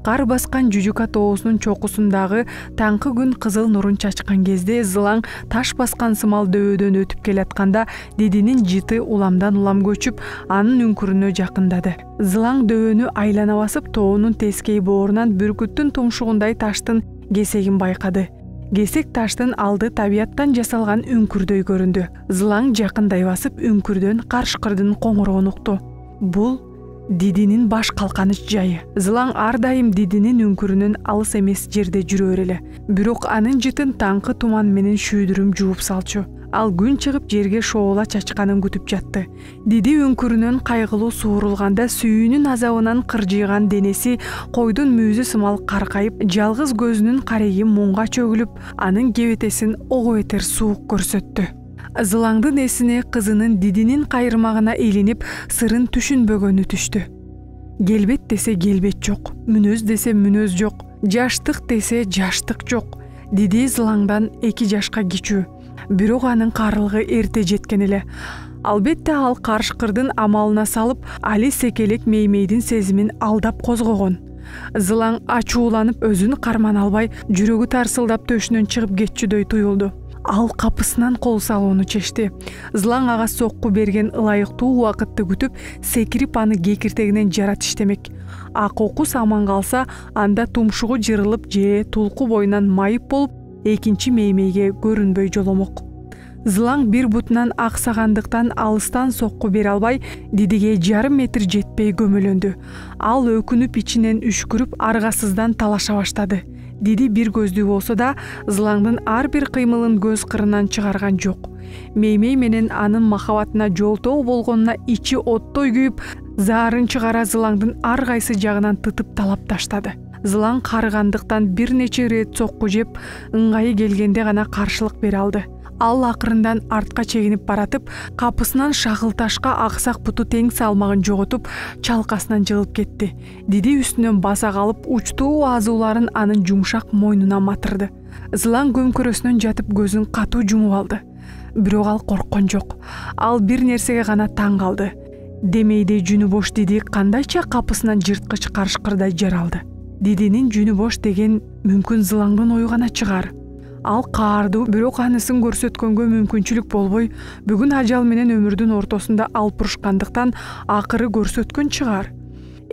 Кар баскан Жүжүка тоосунун чокусундагы таңкы күн кызыл нурун чачкан кезде Зылаң таш баскан сымал дөбөдөн өтүп келатканда Дидинин жыты уламдан улам көчүп, анын үңкүрүнө жакындады. Зылаң дөбөнү айлана басып, тоонун тескей боорунан бүркүттүн тумшугундай таштын кесегин байкады. Кесек таштын алды табияттан жасалган үңкүрдөй көрүндү. Зылаң жакындай басып, үңкүрдөн карышкырдын коңуроон укту. Бул Дидинин баш калканыч жайы. Зылаң ар дайым Дидинин үңкүрүнөн алыс эмес жерде жүрөр эле. Бирок анын жытын таңкы туман менен шүйдүрүм жууп салчу. Ал күн чыгып жерге шоола чачканын күтүп жатты. Диди үңкүрүнөн кайгылуу суурулганда сүйүүнүн азабынан кыржыйган денеси койдун мүйүзү сымал каркайып, жалгыз көзүнүн кареги муңга чөгүлүп, анын кебетесин ого бетер суук көрсөттү. Зылаңдын эсине кызынын Дидинин кайырмагына илинип, сырын түшүнбөгөнү түштү. Келбет десе келбет жок, мүнөз десе мүнөз жок, жаштык десе жаштык жок. Диди Зылаңдан 2 жашка кичүү, бирок анын карылыгы эрте жеткен эле. Албетте ал карышкырдын амалына салып, али секелек Меймейдин сезимин алдап козгогон. Зылаң ачууланып, өзүн кармана албай, жүрөгү тарсылдап төшүнөн чыгып кетчүдөй туюлду. Ал капысынан кол салууну чечти. Зылаң ага сокку берген ылайыктуу убакытты күтүп, секирип аны кекиртегинен жара тиштемек. Акокус аман калса, анда тумшугу жырылып же тулку боюнан майып болуп, экинчи Меймейге көрүнбөй жоломок. Зылаң бир бутунан аксагандыктан алыстан сокку бере албай, Дидиге жарым метр жетпей көмөлөндү. Ал өкүнүп ичинен үшкүрүп, аргасыздан талаша баштады. Диди бир көздүү болсо да, Зылаңдын ар бир кыймылын көз кырынан чыгарган жок. Меймей менен анын махабатына жолтоо болгонуна ичи оттой күйүп, заарын чыгара Зылаңдын ар кайсы жагынан тытып талап таштады. Зылаң карыгандыктан бир нече рет сокку жеп, ыңгайы келгенде гана каршылык бере алды. Ал акырындан артка чегинип баратып, капысынан шагыл ташка аксак буту тең салмагын жоготуп, чалкасынан жыгылып кетти. Диди үстүнөн баса калып, учтуу азууларын анын жумшак мойнуна матырды. Зылаң көмкөрөсүнөн жатып көзүн катуу жумуп алды. Бирок ал корккон жок. Ал бир нерсеге гана таң калды. Демейде жүнү бош Диди кандайча капысынан жырткыч карышкырдай жаралды. Дидинин жүнү бош деген мүмкүн Зылаңдын ою гана чыгар. Ал каардуу, бирок анысын көрсөткөнгө мүмкүнчүлүк болбой, бүгүн ажал менен өмүрдүн ортосунда алпурушкандыктан акыры көрсөткөн чыгар.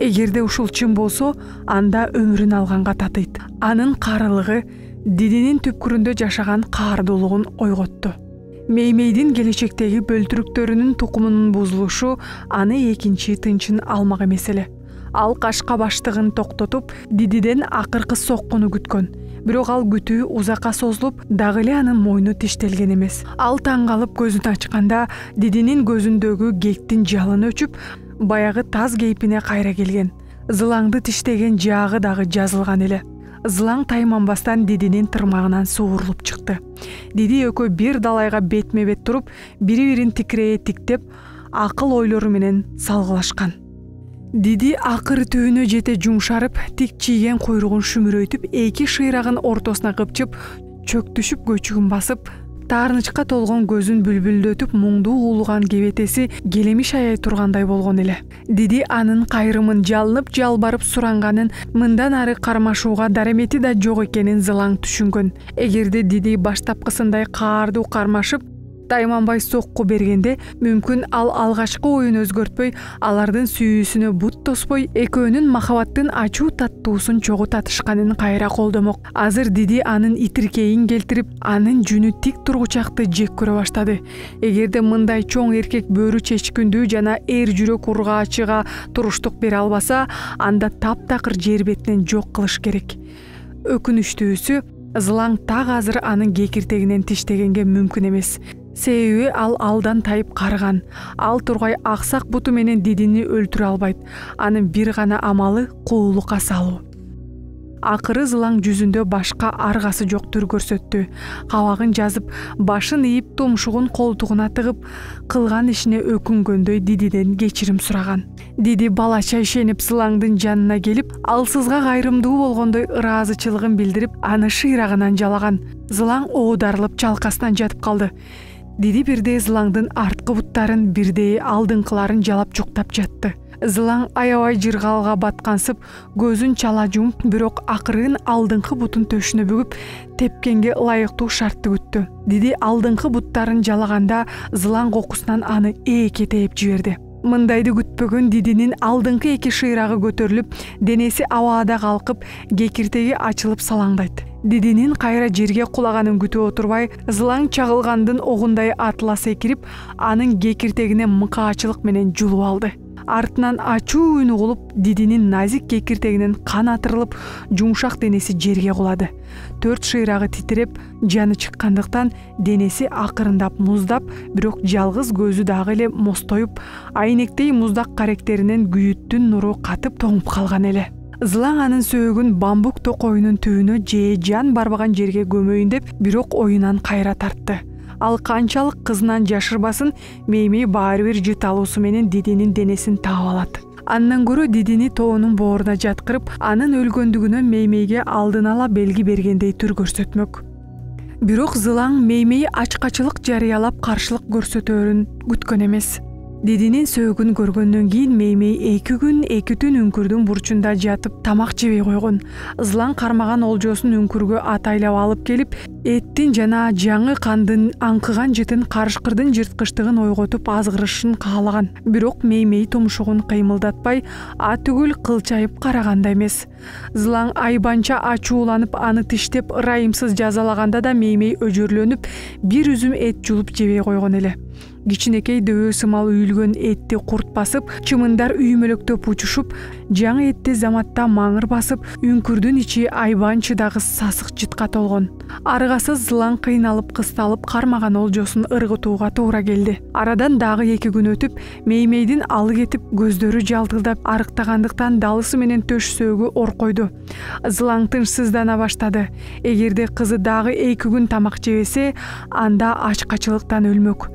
Эгерде ушул чын болсо, анда өмүрүн алганга татыйт. Анын карылыгы Дидинин түпкүрүндө жашаган каардуулугун ойготту. Меймейдин келечектеги бөлтүрүктөрүнүн тукумунун бузулушу аны экинчи тынчын алмак эмес эле. Ал кашка баштыгын токтотуп, Дидиден акыркы соккуну күткөн. Бирок ал күтүү узакка созулуп, дагы эле анын мойну тиштелген эмес. Ал таң калып көзүн ачканда, Дидинин көзүндөгү кектин жалын өчүп, баягы таз кейпине кайра келген. Зылаңды тиштеген жагы дагы жазылган эле. Зылаң тайманбастан Дидинин тырмагынан суурулуп чыкты. Диди экөө бир далайга бетме бет туруп, бири-бирин тикирее тиктеп, акыл ойлору менен салгылашкан. Диди акыры түбүнө жете жумшарып, тик чийген куйругун шүмүрөйтүп, эки шыйрагын ортосуна кыпчып, чөктүшүп көчүгүн басып, таарынычка толгон көзүн бүлбүлдөтүп, муңдуу уулуган кебетеси келемиш аяй тургандай болгон эле. Диди анын кайрымын жалынып жалбарып суранганын, мындан ары кармашууга даремети да жок экенин Зылаң түшүнгөн. Эгерде Диди баштапкысындай каардуу кармашып, тайманбай сокку бергенде, мүмкүн ал алгачкы оюн өзгөртпөй, алардын сүйүүсүнө бут тоспой, экөөнүн махабаттын ачуу таттуусун чогуу татышканын кайра колдомок. Азыр Диди анын итиркейин келтирип, анын жүнү тик тургучакты жек көрө баштады. Эгерде мындай чоң эркек бөрү чечкүндүү жана эр жүрөк ургаачыга туруштук бере албаса, анда таптакыр жер бетинен жок кылыш керек. Өкүнүчтүүсү, Зылаң так азыр анын кекиртегинен тиштегенге мүмкүн эмес. Себеби ал алдан тайып карыган. Ал тургай аксак буту менен Дидини өлтүрө албайт. Анын бир гана амалы куулукка салуу. Акыры Зылаң жүзүндө башка аргасы жок түр көрсөттү. Кабагын жазып, башын ийип, тумшугун колтугуна тыгып, кылган ишине өкүнгөндөй Дидиден кечирим сураган. Диди балача ишенип Зылаңдын жанына келип, алсызга кайрымдуу болгондой ыраазычылыгын билдирип, аны шыйрагынан жалаган. Зылаң оодарылып чалкасынан жатып калды. Диди бирдей Зылаңдын арткы буттарын, бирдей алдыңкыларын жалап жуктап жатты. Зылаң аябай жыргалга баткансып, көзүн чала жумуп, бирок акырын алдыңкы бутун төшүнө бүгүп, тепкенге ылайыктуу шартты күттү. Диди алдыңкы буттарын жалаганда, Зылаң кокусунан аны эки тээп жиберди. Мындайды күтпөгөн Дидинин алдыңкы эки шыйрагы көтөрүлүп, денеси абаада калкып, кекиртеги ачылып салаңдайт. Дидинин кайра жерге кулаганын күтүп отурбай, Зылаң чагылгандын огундай атыла секирип, анын кекиртегине мыкаачылык менен жулуп алды. Артынан ачуу үн угулуп, Дидинин назик кекиртегинен кан атырылып, жумшак денеси жерге кулады. 4 шыйрагы титиреп, жаны чыккандыктан денеси акырындап муздап, бирок жалгыз көзү дагы эле мостоюп, айнектей муздак каректеринен күйүттүн нуру катып тоңуп калган эле. Зылаң анын сөөгүн бамбук токоюнун түбүнө же жан барбаган жерге көмөйүн деп, бирок оюнан кайра тартты. Ал канчалык кызынан жашырбасын, Меймей баары бир жыт алуусу менен Дидинин денесин таап алат. Андан көрө Дидини тоонун бооруна жаткырып, анын өлгөндүгүнө Меймейге алдын ала белги бергендей түр көрсөтмөк. Бирок Зылаң Меймей ачкачылык жарыялап каршылык көрсөтөөрүн күткөн эмес. Дидинин сөөгүн көргөндөн кийин Меймей 2 күн 2 түн үңкүрдүн бурчунда жатып тамак жебей койгон. Зылаң кармаган олжосун үңкүргө атайлап алып келип, эттин жана жаңы кандын аңкыган жытын карышкырдын жырткычтыгын ойготуп азгырышын каалаган. Бирок Меймей тумшугун кыймылдатпай, атүгүл кылчайып караганда эмес. Зылаң айбанча ачууланып, аны тиштеп ырайымсыз жазалаганда да Меймей өжөрлөнүп, бир үзүм эт жулуп жебей койгон эле. Кичинекей дөбө сымал үйүлгөн этти курт басып, чымындар үймөлөктөп учушуп, жаңы этти заматта маңыр басып, үңкүрдүн ичи айбанчыдагы сасык жытка толгон. Аргасыз Зылаң кыйналып кысталып кармаган олжосун ыргытууга туура келди. Арадан дагы 2 күн өтүп, Меймейдин алы кетип, көздөрү жалтылдап, арыктагандыктан далысы менен төш сөөгү оркойду. Зылаң тынчсыздана баштады. Эгерде кызы дагы 2 күн тамак жебесе, анда ачкачылыктан өлмөк.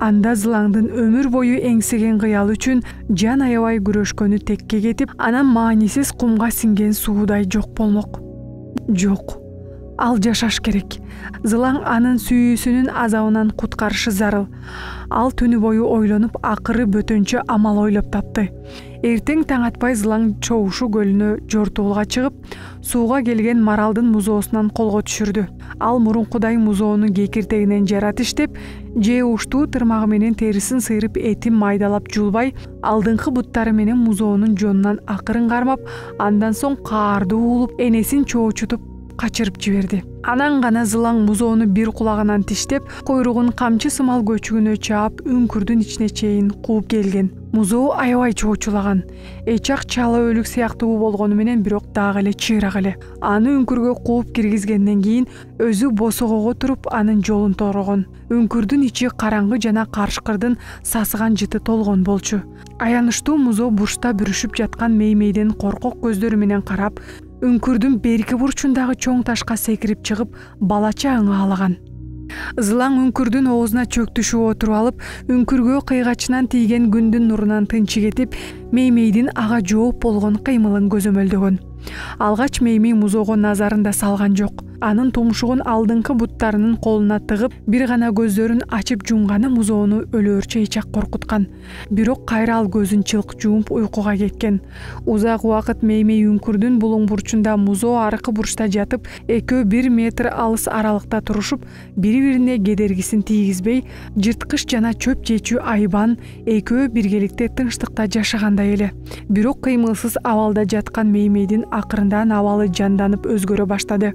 Анда Зылаңдын өмүр бою эңсеген кыял үчүн жан аябай күрөшкөнү текке кетип, анан маанисиз кумга сиңген суудай жок болмок. Жок, ал жашаш керек. Зылаң анын сүйүүсүнүн азабынан куткарышы зарыл. Ал түнү бою ойлонуп, акыры бөтөнчө амал ойлоп тапты. Эртең таң атпай Зылаң Чоушу көлүнө жортуулга чыгып, сууга келген маралдын музоосунан колго түшүрдү. Ал мурункудай музоону кекиртегинен жара тиштеп, же уштуу тырмагы менен терисин сыйрып этин майдалап жулбай, алдыңкы буттары менен музоонун жонунан акырын кармап, андан соң каарды уулуп, энесин чоочутуп качырып жиберди. Анан гана зылаң музоону бир кулагынан тиштеп, куйругун камчы сымал көчүгүнө чаап, үңкүрдүн ичине чейин кууп келген. Музоо аябай чоочулаган. Эчак чала өлүк сыяктуу болгону менен бирок дагы эле чыйрак эле. Аны үңкүргө кууп киргизгенден кийин өзү босогого туруп анын жолун торогон. Үңкүрдүн ичи караңгы жана карышкырдын сасыган жыты толгон болчу. Аянычтуу музоо бурчта бүрүшүп жаткан меймейден коркок көздөрү менен карап, үңкүрдүн берки бурчундагы чоң ташка секирип чыгып, балача ыңаалаган. Зылаң үңкүрдүн оозуна чөктүшүп отуруп алып, үңкүргө кыйгачынан тийген күндүн нурунан тынчы кетип, меймейдин ага жооп болгон кыймылын көзөмөлдөгөн. Алгач меймей музоого назарын да салган жок. Анын тумшугун алдыңкы буттарынын колуна тыгып, бир гана көздөрүн ачып жумганы музоону өлөөрчө эчак коркуткан. Бирок кайра ал көзүн чылк жумуп уйкуга кеткен. Узак убакыт меймей үңкүрдүн булуң бурчунда, музоо аркы бурчта жатып, экөө 1 метр алыс аралыкта турушуп, бири-бирине кедергисин тийгизбей, жырткыч жана чөп жечүү айбан экөө биргеликте тынчтыкта жашагандай эле. Бирок кыймылсыз абалда жаткан меймейдин акырындан абалы жанданып өзгөрө баштады.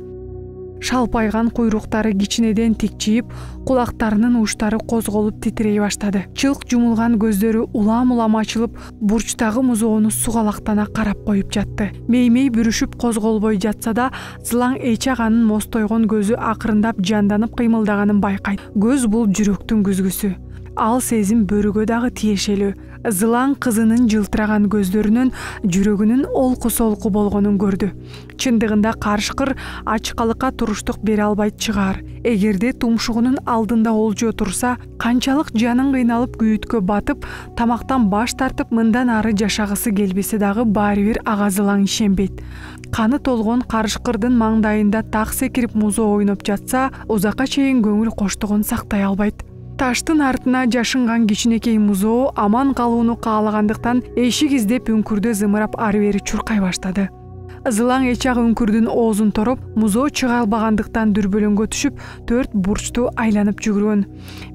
Шалпайган куйруктары кичинеден тикчиип, кулактарынын учтары козголуп титирей баштады. Чылк жумулган көздөрү улам-улам ачылып, бурчтагы музоону сугалактана карап коюп жатты. Меймей бүрүшүп козголбой жатса да, Зылаң эчак анын мостойгон көзү акырындап жанданып кыймылдаганын байкайт. Көз бул жүрөктүн күзгүсү. Ал сезим бөрүгө дагы тиешелүү. Зылаң кызынын жылтыраган көздөрүнөн жүрөгүнүн олку-солку болгонун көрдү. Чындыгында карышкыр ачкалыкка туруштук бере албайт чыгар. Эгерде тумшугунун алдында олжо турса, канчалык жанын кыйналып күйүткө батып, тамактан баш тартып, мындан ары жашагысы келбесе дагы баары бир ага Зылаң ишенбейт. Каны толгон карышкырдын маңдайында так секирип музоо ойноп жатса, узакка чейин көңүл коштугун сактай албайт. Таштын артына жашынган кичинекей музоо аман калууну каалагандыктан эшик издеп үңкүрдө зымырап ары бери чуркай баштады. Зылаң эчак үңкүрдүн оозун тороп, музоо чыга албагандыктан дүрбөлөңгө түшүп, 4 бурчту айланып жүгүргөн.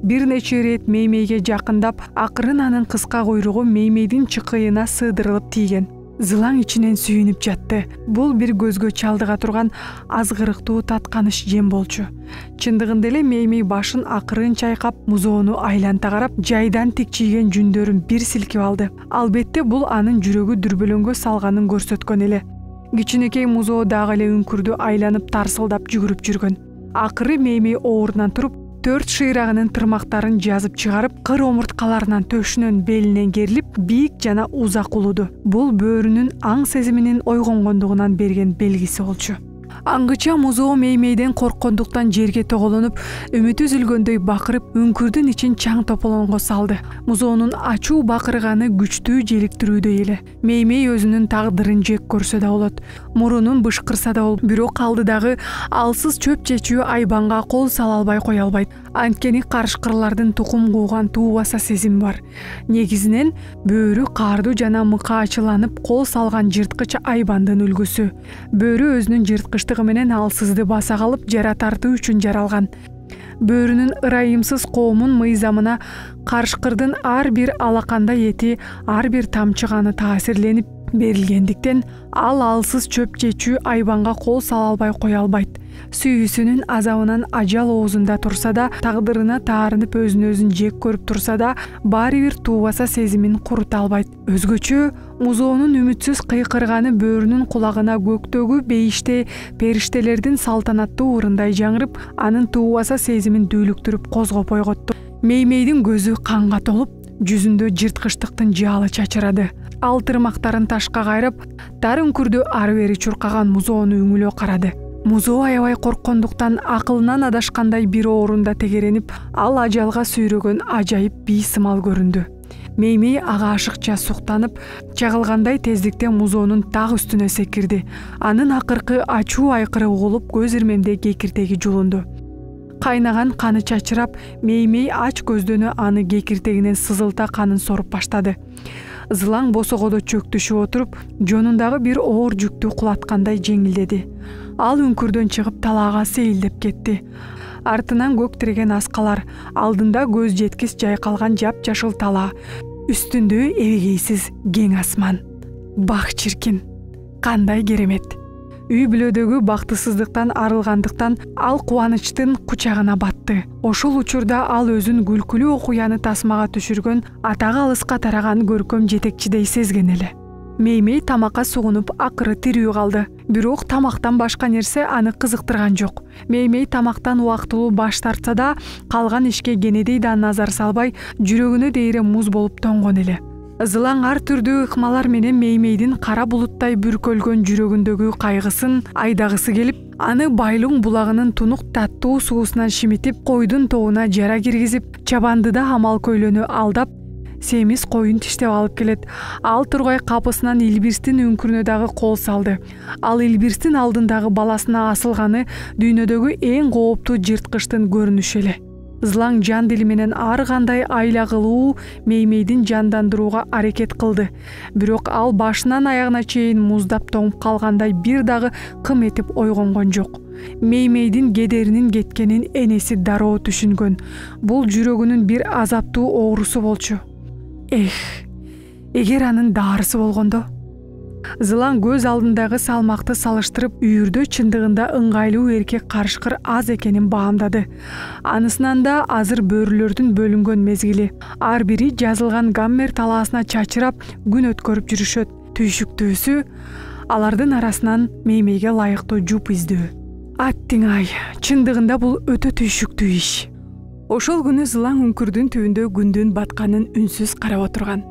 Бир нече ирет меймейге жакындап, акырын анын кыска куйругу меймейдин чыкыйына сыдырылып тийген. Зылаң ичинен сүйүнүп жатты. Бул бир көзгө чалдыга турган азгырыктуу татканыш жем болчу. Чындыгында эле меймей башын акырын чайкап, музоону айланта карап, жайдан тикчийген жүндөрүн бир силкип алды. Албетте бул анын жүрөгү дүрбөлөңгө салганын көрсөткөн эле. Кичинекей музоо дагы эле үңкүрдү айланып тарсылдап жүгүрүп жүргөн. Акыры меймей оорунан туруп, 4 шыйрагынын тырмактарын жазып чыгарып, кыр омурткаларынан төшүнөн белинен керилип, бийик жана узак улуду. Бул бөөрүнүн аң сезиминин ойгонгондугунан берген белгиси болчу. Аңгыча музоо меймейден корккондуктан жерге тоголонуп, үмүтү үзүлгөндөй бакырып, үңкүрдүн ичин чаң тополонго салды. Музоонун ачуу бакырганы күчтүү желиктирүүдөй эле. Меймей өзүнүн тагдырын жек көрсө да болот, мурунун бышкырса да болот, бирок алдыдагы алсыз чөп чечүү айбанга кол сала албай кое албайт. Анткени карышкырлардын тукум кууган туубаса сезим бар. Негизинен бөөрү каардуу жана мыкаачыланып кол салган жырткыч айбандын үлгүсү. Бөөрү өзүнүн жырткычтыгы менен алсызды баса калып, жара тартуу үчүн жаралган. Бөөрүнүн ырайымсыз коомун мыйзамына карышкырдын ар бир алакандай эти, ар бир тамчы каны таасирленип берилгендиктен, ал алсыз чөп чечүү айбанга кол сала албай кое албайт. Сүйүүсүнүн азабынан ажал оозунда турса да, тагдырына таарынып өзүн жек көрүп турса да, баары бир туубаса сезимин курута албайт. Өзгөчө музоонун үмүтсүз кыйкырганы бөөрүнүн кулагына көктөгү бейиште периштелердин салтанаттуу ырындай жаңырып, анын туубаса сезимин дүүлүктүрүп козгоп ойготту. Меймейдин көзү канга толуп, жүзүндө жырткычтыктын жаалы чачырады. Ал тырмактарын ташка кайрап, тар үңкүрдү ары бери чуркаган музоону үңүлө карады. Музоо аябай корккондуктан акылынан адашкандай бир оорунда тегеренип, ал ажалга сүйрөгөн ажайып бий сымал көрүндү. Меймей ага ашыкча суктанып, чагылгандай тездикте музоонун так үстүнө секирди. Анын акыркы ачуу айкыры угулуп, көз ирмемде кекиртеги жулунду. Кайнаган каны чачырап, меймей ач көздөнү аны кекиртегинен сызылта канын соруп баштады. Зылаң босогодо чөктүшүп отуруп, жонундагы бир оор жүктү кулаткандай жеңилдеди. Ал үңкүрдөн чыгып талаага сейилдеп кетти. Артынан көк тиреген аскалар, алдында көз жеткис жайкалган жапжашыл талаа, үстүндө эбегейсиз кең асман. Бак чиркин, кандай керемет. Үй бүлөдөгү бактысыздыктан арылгандыктан ал кубанычтын кучагына батты. Ошол учурда ал өзүн күлкүлүү окуяны тасмага түшүргөн, атагы алыска тараган көркөм жетекчидей сезген эле. Меймей тамакка сугунуп акыры тирүү калды. Бирок тамактан башка нерсе аны кызыктырган жок. Меймей тамактан убактылуу баш тартса да, калган ишке кенедей да назар салбай, жүрөгүнө дейре муз болуп тоңгон эле. Зылаң ар түрдүү ыкмалар менен Меймейдин кара булуттай бүркөлгөн жүрөгүндөгү кайгысын айдагысы келип, аны Байлуң булагынын тунук таттуу суусунан шимитип, койдун тобуна жара киргизип, чабандыда амал көйлөнү алдап, семиз коюн тиштеп алып келет. Ал тургай капысынан Илбирстин үңкүрүнө дагы кол салды. Ал Илбирстин алдындагы баласына асылганы дүйнөдөгү эң кооптуу жырткычтын көрүнүшү эле. Зылаң жан дили менен ар кандай айла кылуу Меймейдин жандандырууга аракет кылды. Бирок ал башынан аягына чейин муздап тоңуп калгандай бир дагы кым этип ойгонгон жок. Меймейдин кедеринин кеткенин энеси дароо түшүнгөн. Бул жүрөгүнүн бир азаптуу оорусу болчу. Эгер анын даарысы болгондо. Зылаң көз алдындагы салмакты салыштырып, үйүрдө чындыгында ыңгайлуу эркек карышкыр аз экенин баамдады. Анысынан да азыр бөрүлөрдүн бөлүнгөн мезгили. Ар бири жазылган гаммер талаасына чачырап, күн өткөрүп жүрүшөт. Түйшүктүүсү алардын арасынан Меймейге ылайыктуу жуп издөө. Аттиң-ай, чындыгында бул өтө түйшүктүү иш. Ошол күнү Зылаң үңкүрдүн түбүндө күндүн батканын үнсүз карап отурган.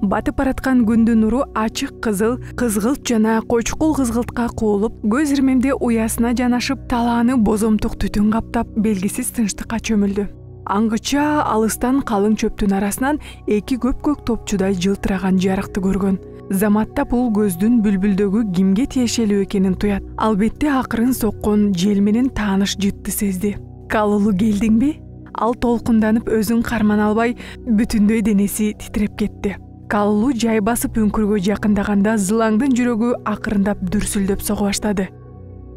Батып бараткан күндүн нуру ачык кызыл, кызгылт жана койчукул кызгылтка куулуп, көз ирмемде уясына жанашып, талааны бозомтук түтүн каптап, белгисиз тынчтыкка чөмүлдү. Аңгыча алыстан калың чөптүн арасынан эки көк топчудай жылтыраган жарыкты көргөн. Заматта бул көздүн бүлбүлдөгү кимге тиешелүү экенин туят. Албетте акырын соккон жел менен тааныш жытты сезди. Калулу келдиңби? Ал толкунданып өзүн кармана албай, бүтүндөй денеси титиреп кетти. Калулу жай басып үңкүргө жакындаганда Зылаңдын жүрөгү акырындап дүрсүлдөп сого баштады.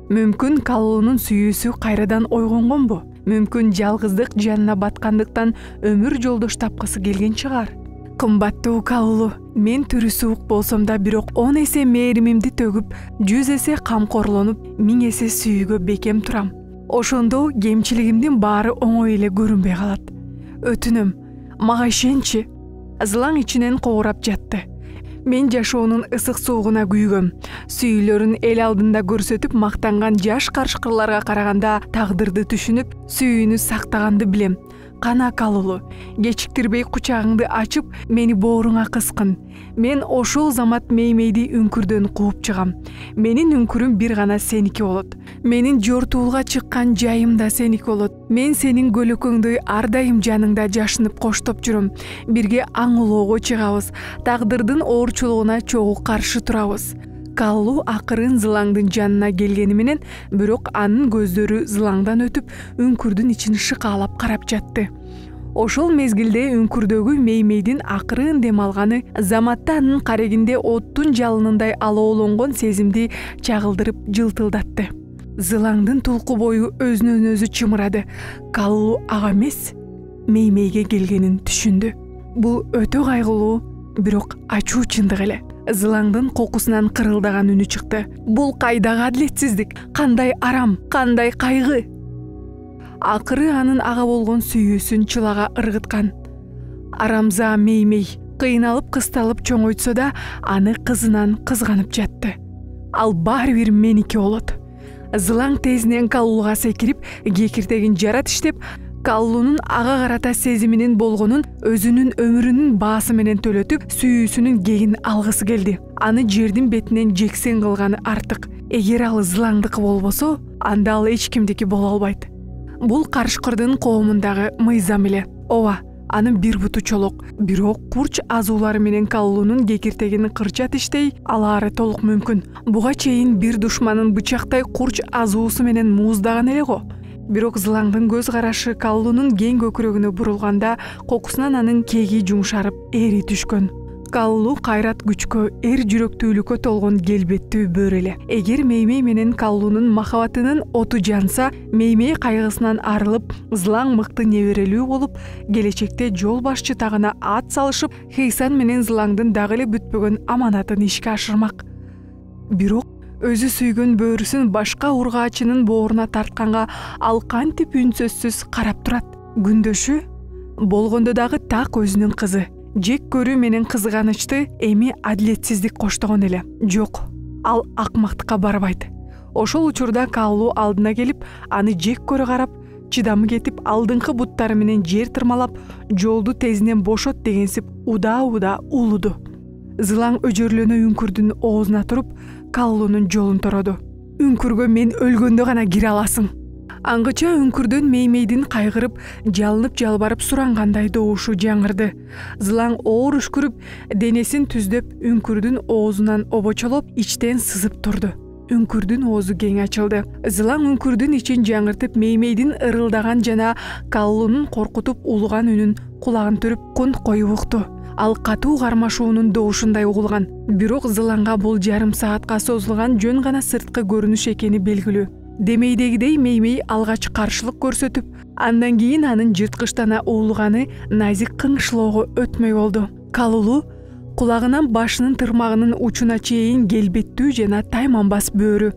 Мүмкүн Калулунун сүйүүсү кайрадан ойгонгонбу? Мүмкүн жалгыздык жанына баткандыктан өмүр жолдош тапкысы келген чыгар. Кымбаттуу Калулу, мен түрү суук болсом да, бирок 10 эсе мээримимди төгүп, 100 эсе камкорлонуп, 1000 эсе сүйүүгө бекем турам. Ошондо кемчилигимдин баары оңой эле көрүнбөй калат. Өтүнөм, мага ишенчи. Зылаң ичинен кобурап жатты. Мен жашоонун ысык суугуна күйгөм. Сүйүүлөрүн эл алдында көрсөтүп мактанган жаш карышкырларга караганда тагдырды түшүнүп, сүйүүнү сактаганды билем. Кана Калулу, кечиктирбей кучагыңды ачып, мени бооруңа кыскын. Мен ошол замат Меймейди үңкүрдөн кууп чыгам. Менин үңкүрүм бир гана сеники болот. Менин жортуулга чыккан жайым да сеники болот. Мен сенин көлөкөңдөй ар дайым жаныңда жашынып коштоп жүрөм. Бирге аң улоого чыгабыз. Тагдырдын оорчулугуна чогуу каршы турабыз. Калулу акырын Зылаңдын жанына келгени менен, бирок анын көздөрү Зылаңдан өтүп, үңкүрдүн ичин шыкаалап карап жатты. Ошол мезгилде үңкүрдөгү Меймейдин акырын дем алганы заматта анын карегинде оттун жалынындай алоолонгон сезимди чагылдырып жылтылдатты. Зылаңдын тулку бою өзүнөн өзү чымырады. Калулу ага эмес, Меймейге келгенин түшүндү. Бул өтө кайгылуу, бирок ачуу чындык эле. Зылаңдын кокусунан кырылдаган үнү чыкты. Бул кайдагы адилетсиздик, кандай арам, кандай кайгы. Акыры анын ага болгон сүйүүсүн чылага ыргыткан. Арамза Меймей кыйналып кысталып чоңойтсо да, аны кызынан кызганып жатты. Ал баары бир меники болот. Зылаң тезинен Калулуга секирип, кекиртегин жара тиштеп, Калулунун ага карата сезиминин болгонун өзүнүн өмүрүнүн баасы менен төлөтүп, сүйүүсүнүн кегин алгысы келди. Аны жердин бетинен жексен кылганы артык. Эгер ал Зылаңдыкы болбосо, анда ал эч кимдики боло албайт. Бул карышкырдын коомундагы мыйзам эле. Ооба, анын бир буту чолок, бирок курч азуулары менен Калулунун кекиртегин кырча тиштей алаары толук мүмкүн. Буга чейин бир душманын бычактай курч азуусу менен мууздаган эле го. Бирок Зылаңдын көз карашы Калулунун кең көкүрөгүнө бурулганда, кокусунан анын кеги жумшарып, эри түшкөн. Каллуу кайрат күчкө, эр жүрөктүүлүккө толгон келбеттүү бөр эле. Эгер Меймей менен Каллуунун махабатынын оту жанса, Меймей кайгысынан арылып, Зылаң мыкты неберелүү болуп, келечекте жол башчы тагына ат салышып, Хейсан менен Зылаңдын дагы эле бүтпөгөн аманатын ишке ашырмак. Бирок өзү сүйгөн бөрүсүн башка ургаачынын бооруна тартканга ал кантип үнсөзсүз карап турат. Күндөшү болгондо дагы так өзүнүн кызы. Жек көрүү менен кызганычты эми адилетсиздик коштогон эле. Жок, ал акмактыкка барбайт. Ошол учурда Каллуу алдына келип, аны жек көрө карап, чыдамы кетип, алдыңкы буттары менен жер тырмалап, жолду тезинен бошот дегенсип удаа улуду. Зылаң өжөрлөнө үңкүрдүн оозуна туруп, Каллуунун жолун тороду. Үңкүргө мен өлгөндө гана кире аласың. Аңгыча үңкүрдөн Меймейдин кайгырып, жалынып жалбарып сурангандай добушу жаңырды. Зылаң оор үшкүрүп, денесин түздөп, үңкүрдүн оозунан обочолоп, ичтен сызып турду. Үңкүрдүн оозу кең ачылды. Зылаң үңкүрдүн ичин жаңыртып, Меймейдин ырылдаган жана Каллуунун коркутуп улуган үнүн кулагын түрүп, кунт коюп укту. Ал катуу кармашуунун добушундай угулган. Бирок Зылаңга бул жарым саатка созулган жөн гана сырткы көрүнүш экени белгилүү. Демейдегидей Меймей алгач каршылык көрсөтүп, андан кийин анын жырткычтана уулганы назик кыңшылоого өтмөй болду. Каллуу кулагынан башынын тырмагынын учуна чейин келбеттүү жана тайманбас бөөрү.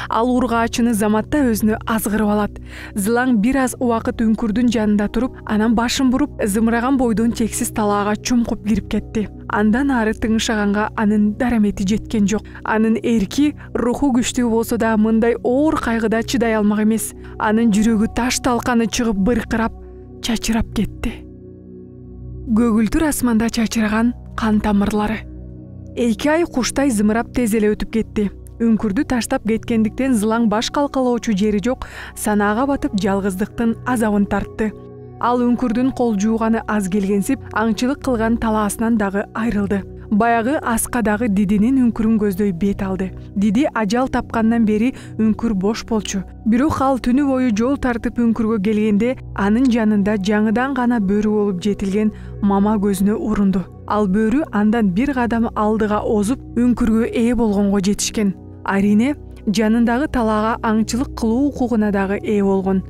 Ал ургаачыны заматта өзүнө азгырып алат. Зылаң бир аз убакыт үңкүрдүн жанында туруп, анан башын буруп, зымыраган бойдон чексиз талаага чумкуп кирип кетти. Андан ары тыңшаганга анын дарамети жеткен жок. Анын эрки, руху күчтүү болсо да мындай оор кайгыда чыдай алмак эмес. Анын жүрөгү таш талканы чыгып быркырап, чачырап кетти. Көгүлтүр асманда чачыраган кан тамырлары. 2 ай куштай зымырап тез эле өтүп кетти. Үңкүрдү таштап кеткендиктен Зылаң баш калкалоочу жери жок, санаага батып жалгыздыктын азабын тартты. Ал үңкүрдүн кол жууганы аз келгенсип, аңчылык кылган талаасынан дагы айрылды. Баягы аскадагы Дидинин үңкүрүн көздөй бет алды. Диди ажал тапкандан бери үңкүр бош болчу. Бирок ал түнү бою жол тартып үңкүргө келгенде, анын жанында жаңыдан гана бөрү болуп жетилген мама көзүнө урунду. Ал бөрү андан бир кадам алдыга озуп, үңкүргө ээ болгонго жетишкен. Арине жанындагы талаага аңчылык кылуу укугуна дагы ээ болгон.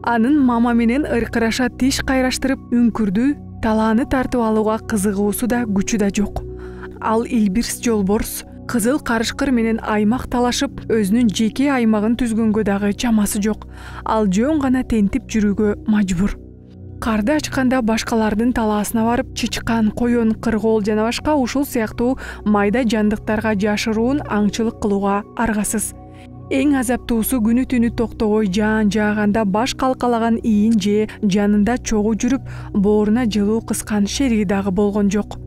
Анын мама менен ыркыраша тиш кайраштырып, үңкүрдү талааны тартып алууга кызыгуусу да күчү да жок. Ал Илбирс жолборс кызыл карышкыр менен аймак талашып, өзүнүн жеке аймагын түзгөнгө дагы чамасы жок. Ал жөн гана тентип жүрүүгө мажбур. Карды ачканда башкалардын талаасына барып, чычкан, коён, кыргоол жана башка ушул сыяктуу майда жандыктарга жашыруун аңчылык кылууга аргасыз. Эң азаптуусу күнү түнү токтобой жаан жааганда баш калкалаган ийин же жанында чогуу жүрүп, бооруна жылуу кыскан шериги дагы болгон жок.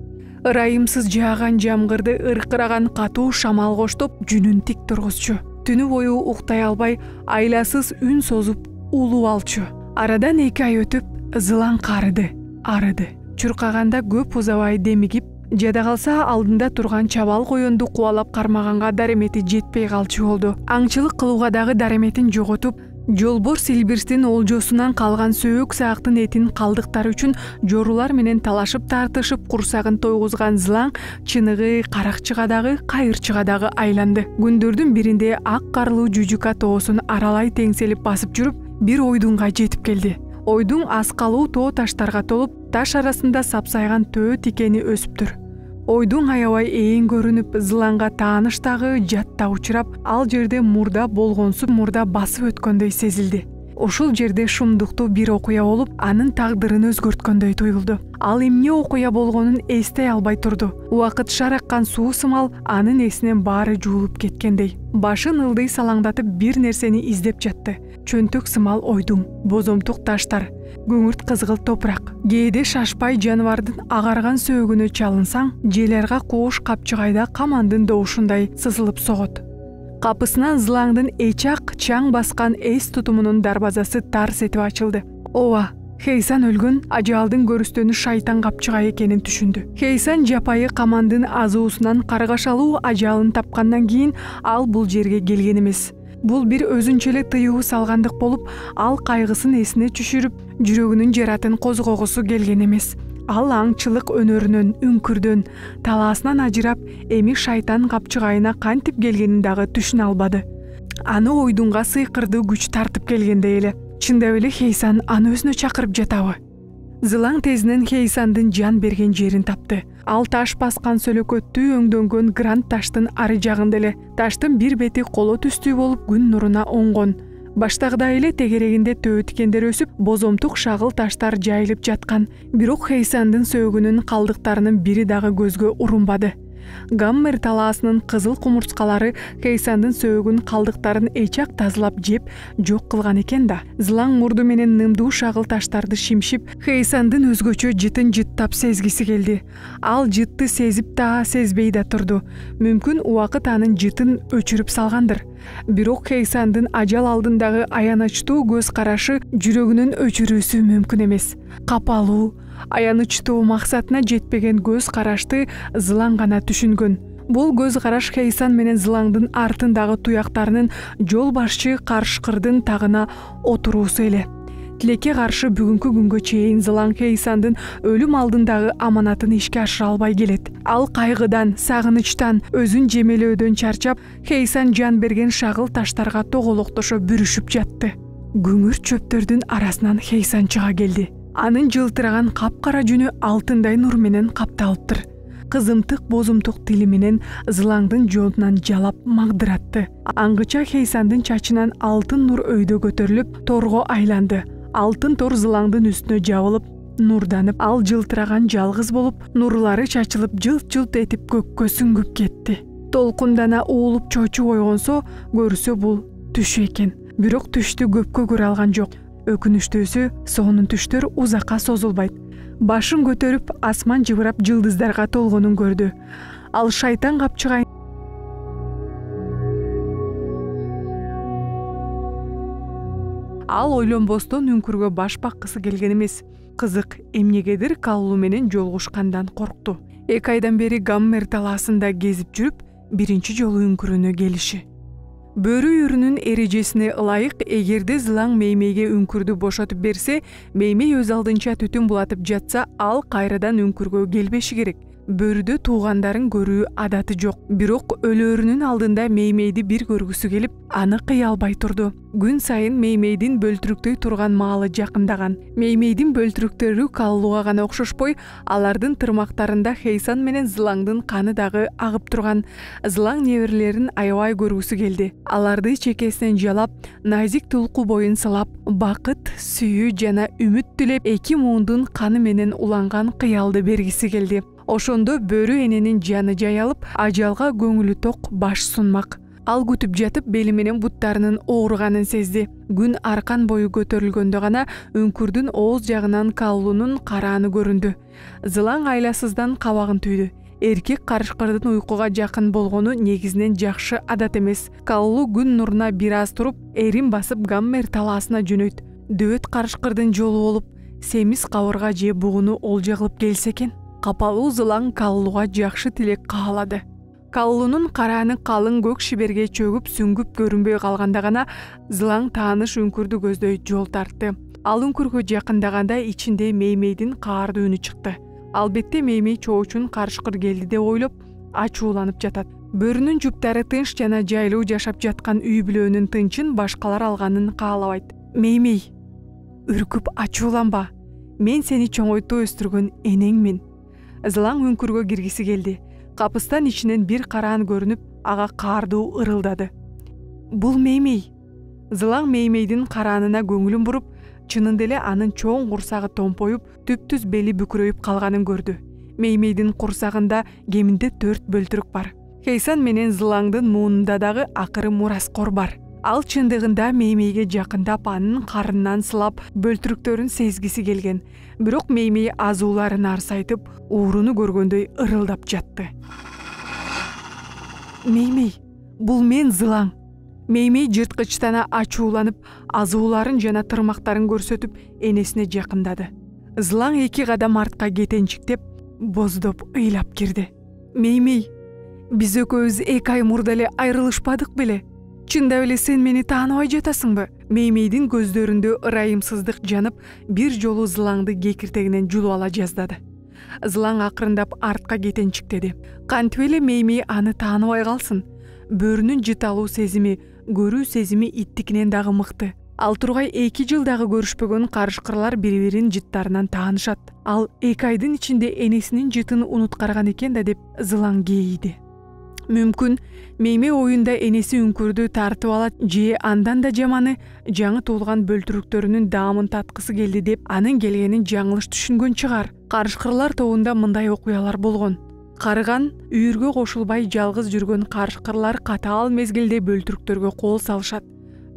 Ырайымсыз жааган жамгырды ыркыраган катуу шамал коштоп, жүнүн тик тургузчу. Түнү бою уктай албай, айласыз үн созуп улуу алчу. Арадан 2 ай өтүп, Зылаң карыды, арыды. Чуркаганда көп узабай демигип, жада калса алдында турган чабал коёнду кубалап кармаганга даремети жетпей калчу болду. Аңчылык кылууга дагы дареметин жоготуп, жолборс Илбирстин олжосунан калган сөөк саактын этин калдыктары үчүн жорулар менен талашып тартышып курсагын тойгузган Зылаң чыныгы каракчыга дагы, кайырчыга дагы айланды. Күндөрдүн биринде ак карлуу Жужука тоосун аралай теңселип басып жүрүп, бир ойдунга жетип келди. Ойдуң аскалуу тоо таштарга толуп, таш арасында сапсайган төө тикени өсүптүр. Ойдуң аябай ээн көрүнүп, Зылаңга тааныш дагы, жат да учурап, ал жерде мурда болгонсуп мурда басып өткөндөй сезилди. Ушул жерде шумдуктуу бир окуя болуп, анын тагдырын өзгөрткөндөй туюлду. Ал эмне окуя болгонун эстей албай турду. Убакыт шар аккан суу сымал анын эсинен баары жуулуп кеткендей. Башын ылдый салаңдатып бир нерсени издеп жатты. Чөнтөк сымал ойдуң, бозомтук таштар, көңүрт кызгылт топурак. Кээде шашпай жаныбардын агарган сөөгүнө чалынсаң, желерга кууш капчыгайда камандын добушундай сызылып согот. Капысынан Зылаңдын эчак чаң баскан эс тутумунун дарбазасы тарс этип ачылды. Ооба, Хейсан өлгөн, ажалдын көрүстөнү шайтан капчыгай экенин түшүндү. Хейсан жапайы камандын азуусунан каргашалуу ажалын тапкандан кийин ал бул жерге келген эмес. Бул бир өзүнчө эле тыюу салгандык болуп, ал кайгысын эсине түшүрүп, жүрөгүнүн жаратын козгогусу келген эмес. Ал аңчылык өнөрүнөн, үңкүрдөн, талаасынан ажырап, эми шайтан капчыгайына кантип келгенин дагы түшүнө албады. Аны ойдунга сыйкырды күч тартып келгендей эле. Чындап эле Хейсан аны өзүнө чакырып жатабы? Зылаң тезинен Хейсандын жан берген жерин тапты. Ал таш баскан сөлөкөттүү өңдөнгөн грант таштын ары жагында эле. Таштын бир бети коло түстүү болуп күн нуруна оңгон. Баштагыдай эле тегерегинде төбө тикендер өсүп, бозомтук шагыл таштар жайылып жаткан. Бирок Хейсандын сөөгүнүн калдыктарынын бири дагы көзгө урунбады. Гаммер талаасынын кызыл кумурскалары Хейсандын сөөгүн калдыктарын эчак тазалап жеп жок кылган экен да. Зылаң мурду менен нымдуу шагыл таштарды шимшип, Хейсандын өзгөчө жытын жыттап сезгиси келди. Ал жытты сезип да, сезбей да турду. Мүмкүн убакыт анын жытын өчүрүп салгандыр. Бирок Хейсандын ажал алдындагы аянычтуу көз карашы жүрөгүнүн өчүрүүсү мүмкүн эмес. Капалуу, аянычтуу максатына жетпеген көз карашты Зылаң гана түшүнгөн. Бул көз караш Хейсан менен Зылаңдын артындагы туяктарынын жол башчы карышкырдын тагына отуруусу эле. Тилекке каршы бүгүнкү күнгө чейин Зылаң Хейсандын өлүм алдындагы аманатын ишке ашыра албай келет. Ал кайгыдан, сагынычтан, өзүн жемелөөдөн чарчап, Хейсан жан берген шагыл таштарга тоголоктошо бүрүшүп жатты. Күңүр чөптөрдүн арасынан Хейсан чыга келди. Анын жылтыраган капкара жүнү алтындай нур менен капталыптыр. Кызымтык бозумтук тили менен Зылаңдын жоонунан жалап магдыратты. Аңгыча Хейсандын чачынан алтын нур өйдө көтөрүлүп, торго айланды. Алтын тор Зылаңдын үстүнө жабылып, нурданып, ал жылтыраган жалгыз болуп, нурлары чачылып, жылт-жылт этип көккө сүңгүп кетти. Толкундана уулуп чочуп ойгонсо, көрсө бул түш экен. Бирок түштү көпкө көрө алган жок. Өкүнүчтүүсү, сонун түштөр узакка созулбайт. Башын көтөрүп, асман жыбырап жылдыздарга толгонун көрдү. Ал шайтан капчыгай Ал ойлонбостон үңкүргө баш баккысы келген эмес. Кызык, эмнегедир Каллу менен жолугушкандан коркту. 2 айдан бери Гаммер талаасында кезип жүрүп, биринчи жолу үңкүрүнө келиши. Бөрү үрүнүн эрежесине ылайык, эгерде Зылаң меймейге үңкүрдү бошотуп берсе, меймей өз алдынча түтүн булатып жатса, ал кайрадан үңкүргө келбеши керек. Бөрүдө туугандарын көрүү адаты жок. Бирок өлөөрүнүн алдында меймейди бир көргүсү келип, аны кыя албай турду. Күн сайын меймейдин бөлтүрүктөй турган маалы жакындаган. Меймейдин бөлтүрүктөрү Каллуга гана окшошпой, алардын тырмактарында Хейсан менен Зылаңдын каны дагы агып турган. Зылаң неберелерин аябай көргүсү келди. Аларды чекесинен жалап, назик тулку боюн сылап, бакыт, сүйүү жана үмүт тилеп, 2 муундун каны менен уланган кыялды бергиси келди. Ошондо бөрү эненин жаны жаялып, ажалга көңүлү ток баш сунмак. Ал күтүп жатып, бели менен буттарынын ооруганын сезди. Күн аркан бою көтөрүлгөндө гана үңкүрдүн ооз жагынан Каллунун карааны көрүндү. Зылаң айласыздан кабагын түйдү. Эркек карышкырдын уйкуга жакын болгону негизинен жакшы адат эмес. Каллу күн нуруна бир аз туруп, эрин басып Гаммер талаасына жөнөйт. Дөбөт карышкырдын жолу болуп, семиз кабырга же бугуну олжа кылып келсе экен. Капалуу Зылаң Каллуга жакшы тилек каалады. Каллунун карааны калың көк шиберге чөгүп сүңгүп көрүнбөй калганда гана Зылаң тааныш үңкүрдү көздөй жол тартты. Ал үңкүргө жакындаганда ичинде меймейдин каардуу үнү чыкты. Албетте меймей чоочун карышкыр келди деп ойлоп, ачууланып жатат. Бөрүнүн жуптары тынч жана жайлуу жашап жаткан үй бүлөнүн тынчын башкалар алганын каалабайт. Меймей, үркүп ачууланба. Мен сени чоңойтуп өстүргөн энеңмин. Зылаң үңкүргө киргиси келди. Капыстан ичинен бир караан көрүнүп, ага каардуу ырылдады. Бул меймей. Зылаң меймейдин караанына көңүлүн буруп, чынында эле анын чоң курсагы томпоюп, түптүз бели бүкүрөйүп калганын көрдү. Меймейдин курсагында кеминде 4 бөлтүрүк бар. Хейсан менен Зылаңдын муунунда дагы акыры мураскор бар. Ал чындыгында меймейге жакындап, анын карынынан сылап, бөлтүрүктөрүн сезгиси келген. Бирок меймей азууларын арсайтып, ууруну көргөндөй ырылдап жатты. Меймей, бул мен Зылаң. Меймей жырткычтана ачууланып, азууларын жана тырмактарын көрсөтүп, энесине жакындады. Зылаң 2 кадам артка кетенчиктеп, боздоп ыйлап кирди. Меймей, биз экөөбүз 2 ай мурда эле айрылышпадык беле? Чындап эле сен мени тааныбай жатасыңбы? Меймейдин көздөрүндө ырайымсыздык жанып, бир жолу Зылаңды кекиртегинен жулуп ала жаздады. Зылаң акырындап артка кетенчиктеди. Кантип эле меймей аны тааныбай калсын. Бөрүнүн жыталуу сезими, көрүү сезими иттикинен дагы мыкты. Ал тургай 2 жыл дагы көрүшпөгөн карышкырлар бири-биринин жыттарынан таанышат. Ал 2 айдын ичинде энесинин жытын унуткарган экен да деп Зылаң кейиди. Мүмкүн мейме оюнда энеси үңкүрдү тартып алат же андан да жаманы жаңы туулган бөлтүрүктөрүнүн даамын таткысы келди деп анын келгенин жаңылыш түшүнгөн чыгар. Карышкырлар тобунда мындай окуялар болгон. Карыган үйүргө кошулбай жалгыз жүргөн карышкырлар катаал мезгилде бөлтүрүктөргө кол салышат.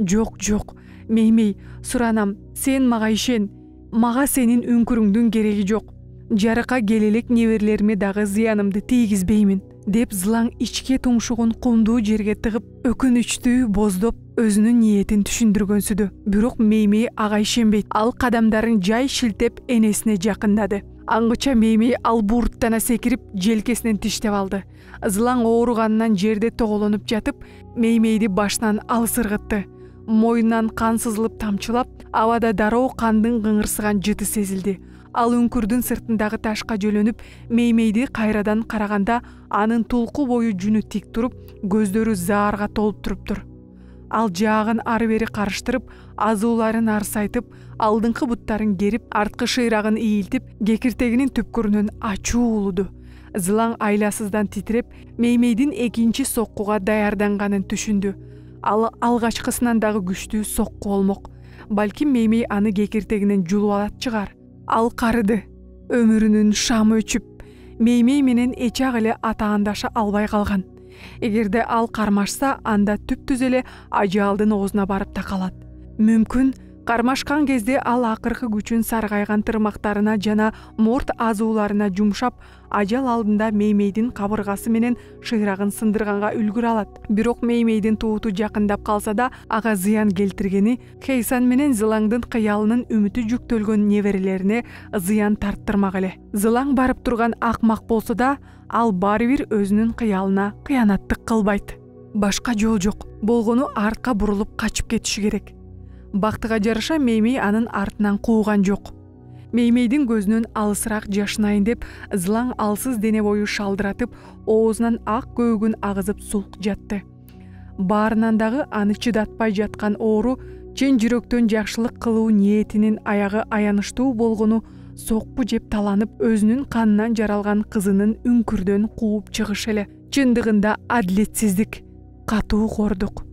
Жок, меймей, суранам, сен мага ишен. Мага сенин үңкүрүңдүн кереги жок. Жарыка келелек неберлериме дагы зыянымды тийгизбеймин деп Зылаң ичке тумшугун кумдуу жерге тыгып, өкүнүчтүү боздоп өзүнүн ниетин түшүндүргөнсүдү. Бирок меймей ага ишенбейт. Ал кадамдарын жай шилтеп энесине жакындады. Аңгыча меймей ал буурттана секирип, желкесинен тиштеп алды. Зылаң ооруганынан жерде тоголонуп жатып, меймейди башынан алыс ыргытты. Мойнунан кан сызылып тамчылап, абада дароо кандын кыңырсыган жыты сезилди. Ал үңкүрдүн сыртындагы ташка жөлөнүп, меймейди кайрадан караганда анын тулку бою жүнү тик туруп, көздөрү заарга толуп туруптур. Ал жаагын ары-бери карыштырып, азууларын арсайтып, алдыңкы буттарын керип, арткы шыйрагын ийилтип, кекиртегинин түпкүрүнөн ачуу улуду. Зылаң айласыздан титиреп, меймейдин экинчи соккуга даярданганын түшүндү. Ал алгачкысынан дагы күчтүү сокку болмок. Балким меймей аны кекиртегинен жулуп алат чыгар. Ал карыды. Өмүрүнүн шамы өчүп, меймей менен эчак эле атаандаша албай калган. Эгерде ал кармашса, анда түптүз эле ажалдын оозуна барып такалат. Мүмкүн кармашкан кезде ал акыркы күчүн саргайган тырмактарына жана морт азууларына жумшап, ажал алдында меймейдин кабыргасы менен шыйрагын сындырганга үлгүрө алат. Бирок меймейдин тууту жакындап калса да, ага зыян келтиргени Хейсан менен Зылаңдын кыялынын үмүтү жүктөлгөн неберелерине зыян тарттырмак эле. Зылаң барып турган акмак болсо да, ал баары бир өзүнүн кыялына кыянаттык кылбайт. Башка жол жок. Болгону артка бурулуп качып кетиши керек. Бактыга жараша меймей анын артынан кууган жок. Меймейдин көзүнөн алысыраак жашынайын деп Зылаң алсыз дене бою шалдыратып, оозунан ак көөгүн агызып сулк жатты. Баарынан дагы аны чыдатпай жаткан оору чын жүрөктөн жакшылык кылуу ниетинин аягы аянычтуу болгону сокку жеп таланып, өзүнүн канынан жаралган кызынын үңкүрдөн кууп чыгыш эле. Чындыгында адилетсиздик, катуу кордук.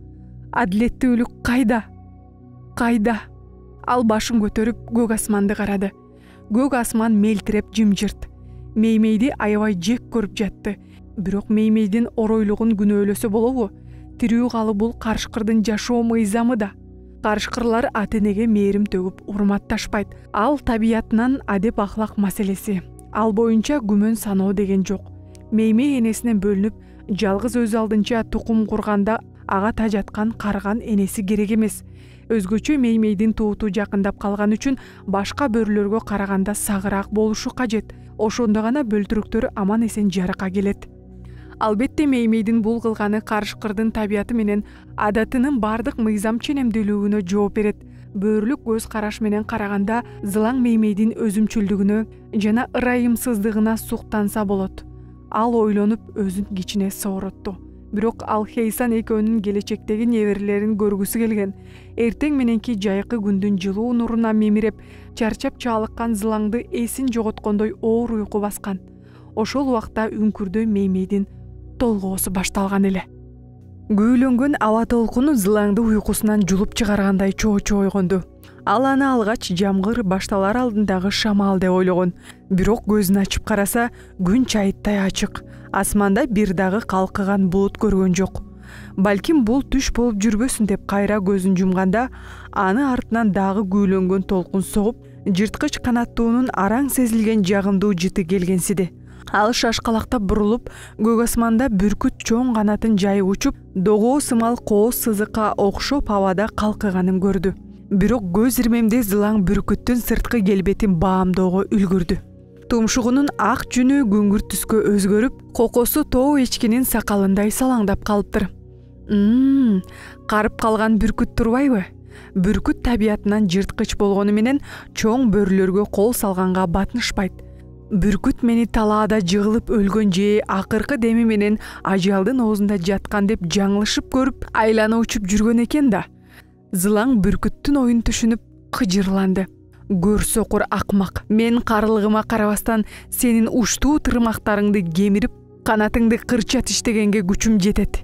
Адилеттүүлүк кайда? Ал башын көтөрүп көк асманды карады. Көк асман мелтиреп жымжырт. Меймейди аябай жек көрүп жатты. Бирок меймейдин оройлугун күнөөлөсө болобу? Тирүү калы бул карышкырдын жашоо мыйзамы да. Карышкырлар ата-энеге мээрим төгүп урматташпайт. Ал табиятынан адеп ахлак маселеси. Ал боюнча күмөн саноо деген жок. Меймей энесинен бөлүнүп, жалгыз өз алдынча тукум курганда ага тажаткан карган энеси керек эмес. Өзгөчө меймейдин тууту жакындап калган үчүн башка бөрүлөргө караганда сагыраак болушу кажет. Ошондо гана бөлтүрүктөр аман эсен жарыка келет. Албетте меймейдин бул кылганы карышкырдын табияты менен адатынын бардык мыйзам ченемдүүлүгүнө жооп берет. Бөрүлүк көз караш менен караганда Зылаң меймейдин өзүмчүлдүгүнө жана ырайымсыздыгына суктанса болот. Ал ойлонуп өзүн кичине сооротту. Бирок ал Хейсан экөөнүн келечектеги неберелерин көргүсү келген. Эртең мененки жайкы күндүн жылуу нуруна мемиреп, чарчап чалыккан Зылаңды эсин жоготкондой оор уйку баскан. Ошол убакта үңкүрдө меймейдин толгоосу башталган эле. Күүлөнгөн аба толкуну Зылаңды уйкусунан жулуп чыгаргандай чоо-чоо ойгонду. Ал аны алгач жамгыр башталар алдындагы шамал деп ойлогон. Бирок көзүн ачып караса, күн чайыттай ачык. Асманда бир дагы калкыган булут көргөн жок. Балким бул түш болуп жүрбөсүн деп кайра көзүн жумганда, аны артынан дагы күүлөнгөн толкун согуп, жырткыч канаттуунун араң сезилген жагымдуу жыты келгенсиди. Ал шашкалактап бурулуп, көк асманда бүркүт чоң канатын жайып учуп, догоо сымал кооз сызыкка окшоп абада калкыганын көрдү. Бирок көз ирмемде Зылаң бүркүттүн сырткы келбетин баамдоого үлгүрдү. Тумшугунун ак жүнү күңгүрт түскө өзгөрүп, кокосу тоо эчкинин сакалындай салаңдап калыптыр. Карып калган бүркүт турбайбы? Бүркүт табиятынан жырткыч болгону менен чоң бөрүлөргө кол салганга батынышпайт. Бүркүт мени талаада жыгылып өлгөн же акыркы деми менен ажалдын оозунда жаткан деп жаңылышып көрүп айлана учуп жүргөн экен да. Зылаң бүркүттүн оюн түшүнүп кыжырланды. Көр сокур акмак, мен карылыгыма карабастан сенин уштуу тырмактарыңды кемирип, канатыңды кырча тиштегенге күчүм жетет.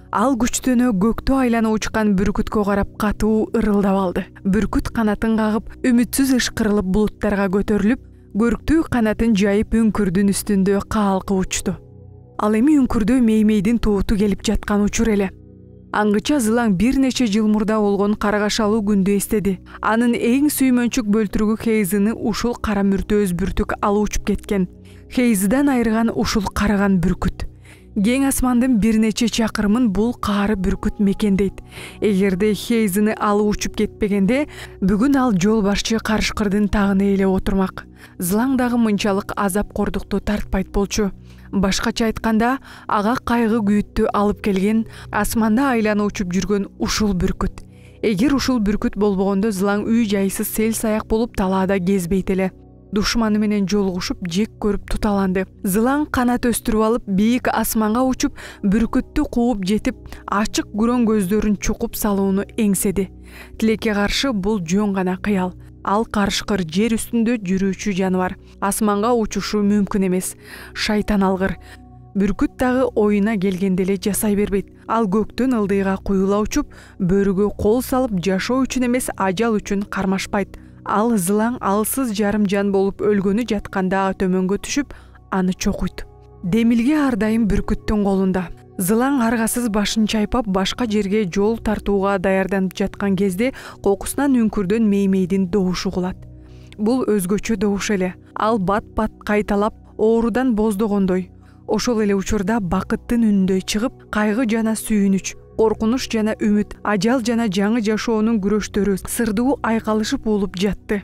Ал күчтөнө көктө айлана учкан бүркүткө карап катуу ырылдап алды. Бүркүт канатын кагып, үмүтсүз ышкырылып булуттарга көтөрүлүп, көрктүү канатын жайып үңкүрдүн үстүндө каалкы учту. Ал эми үңкүрдө меймейдин тууту келип жаткан учур эле. Аңгыча Зылаң бир нече жыл мурда болгон каргашалуу күндү эстеди. Анын эң сүймөнчүк бөлтүрүгү Хейзини ушул кара мүртөөз бүртүк алып учуп кеткен. Хейзидан айырган ушул караган бүркүт. Кең асмандын бир нече чакырымын бул каары бүркүт мекендейт. Эгерде Хейзини алып учуп кетпегенде, бүгүн ал жол башчы карышкырдын тагына эле отурмак. Зылаң дагы мынчалык азап кордукту тартпайт болчу. Башкача айтканда, ага кайгы күйүттү алып келген, асманда айлана учуп жүргөн ушул бүркүт. Эгер ушул бүркүт болбогондо Зылаң үй жайсыз сел саяк болуп талаада кезбейт эле. Душманы менен жолугушуп, жек көрүп туталанды. Зылаң канат өстүрүп алып, бийик асманга учуп, бүркүттү кууп жетип, ачык күрөң көздөрүн чукуп салууну эңседи. Тилекке каршы бул жөн гана кыял. Ал карышкыр жер үстүндө жүрүүчү жаныбар. Асманга учушу мүмкүн эмес. Шайтан алгыр. Бүркүт дагы оюна келгенде эле жасай бербейт. Ал көктөн ылдыйга куюла учуп, бөрүгө кол салып, жашоо үчүн эмес, ажал үчүн кармашпайт. Ал Зылаң алсыз жарым жан болуп өлгөнү жатканда төмөнгө түшүп, аны чокуйт. Демилге ар дайым бүркүттүн колунда. Зылаң аргасыз башын чайпап, башка жерге жол тартууга даярданып жаткан кезде кокусунан үңкүрдөн меймейдин добушу угулат. Бул өзгөчө добуш эле. Ал бат-бат кайталап, оорудан боздогондой. Ошол эле учурда бакыттын үнүндөй чыгып, кайгы жана сүйүнүч, коркунуч жана үмүт, ажал жана жаңы жашоонун күрөштөрү сырдуу айкалышып улуп жатты.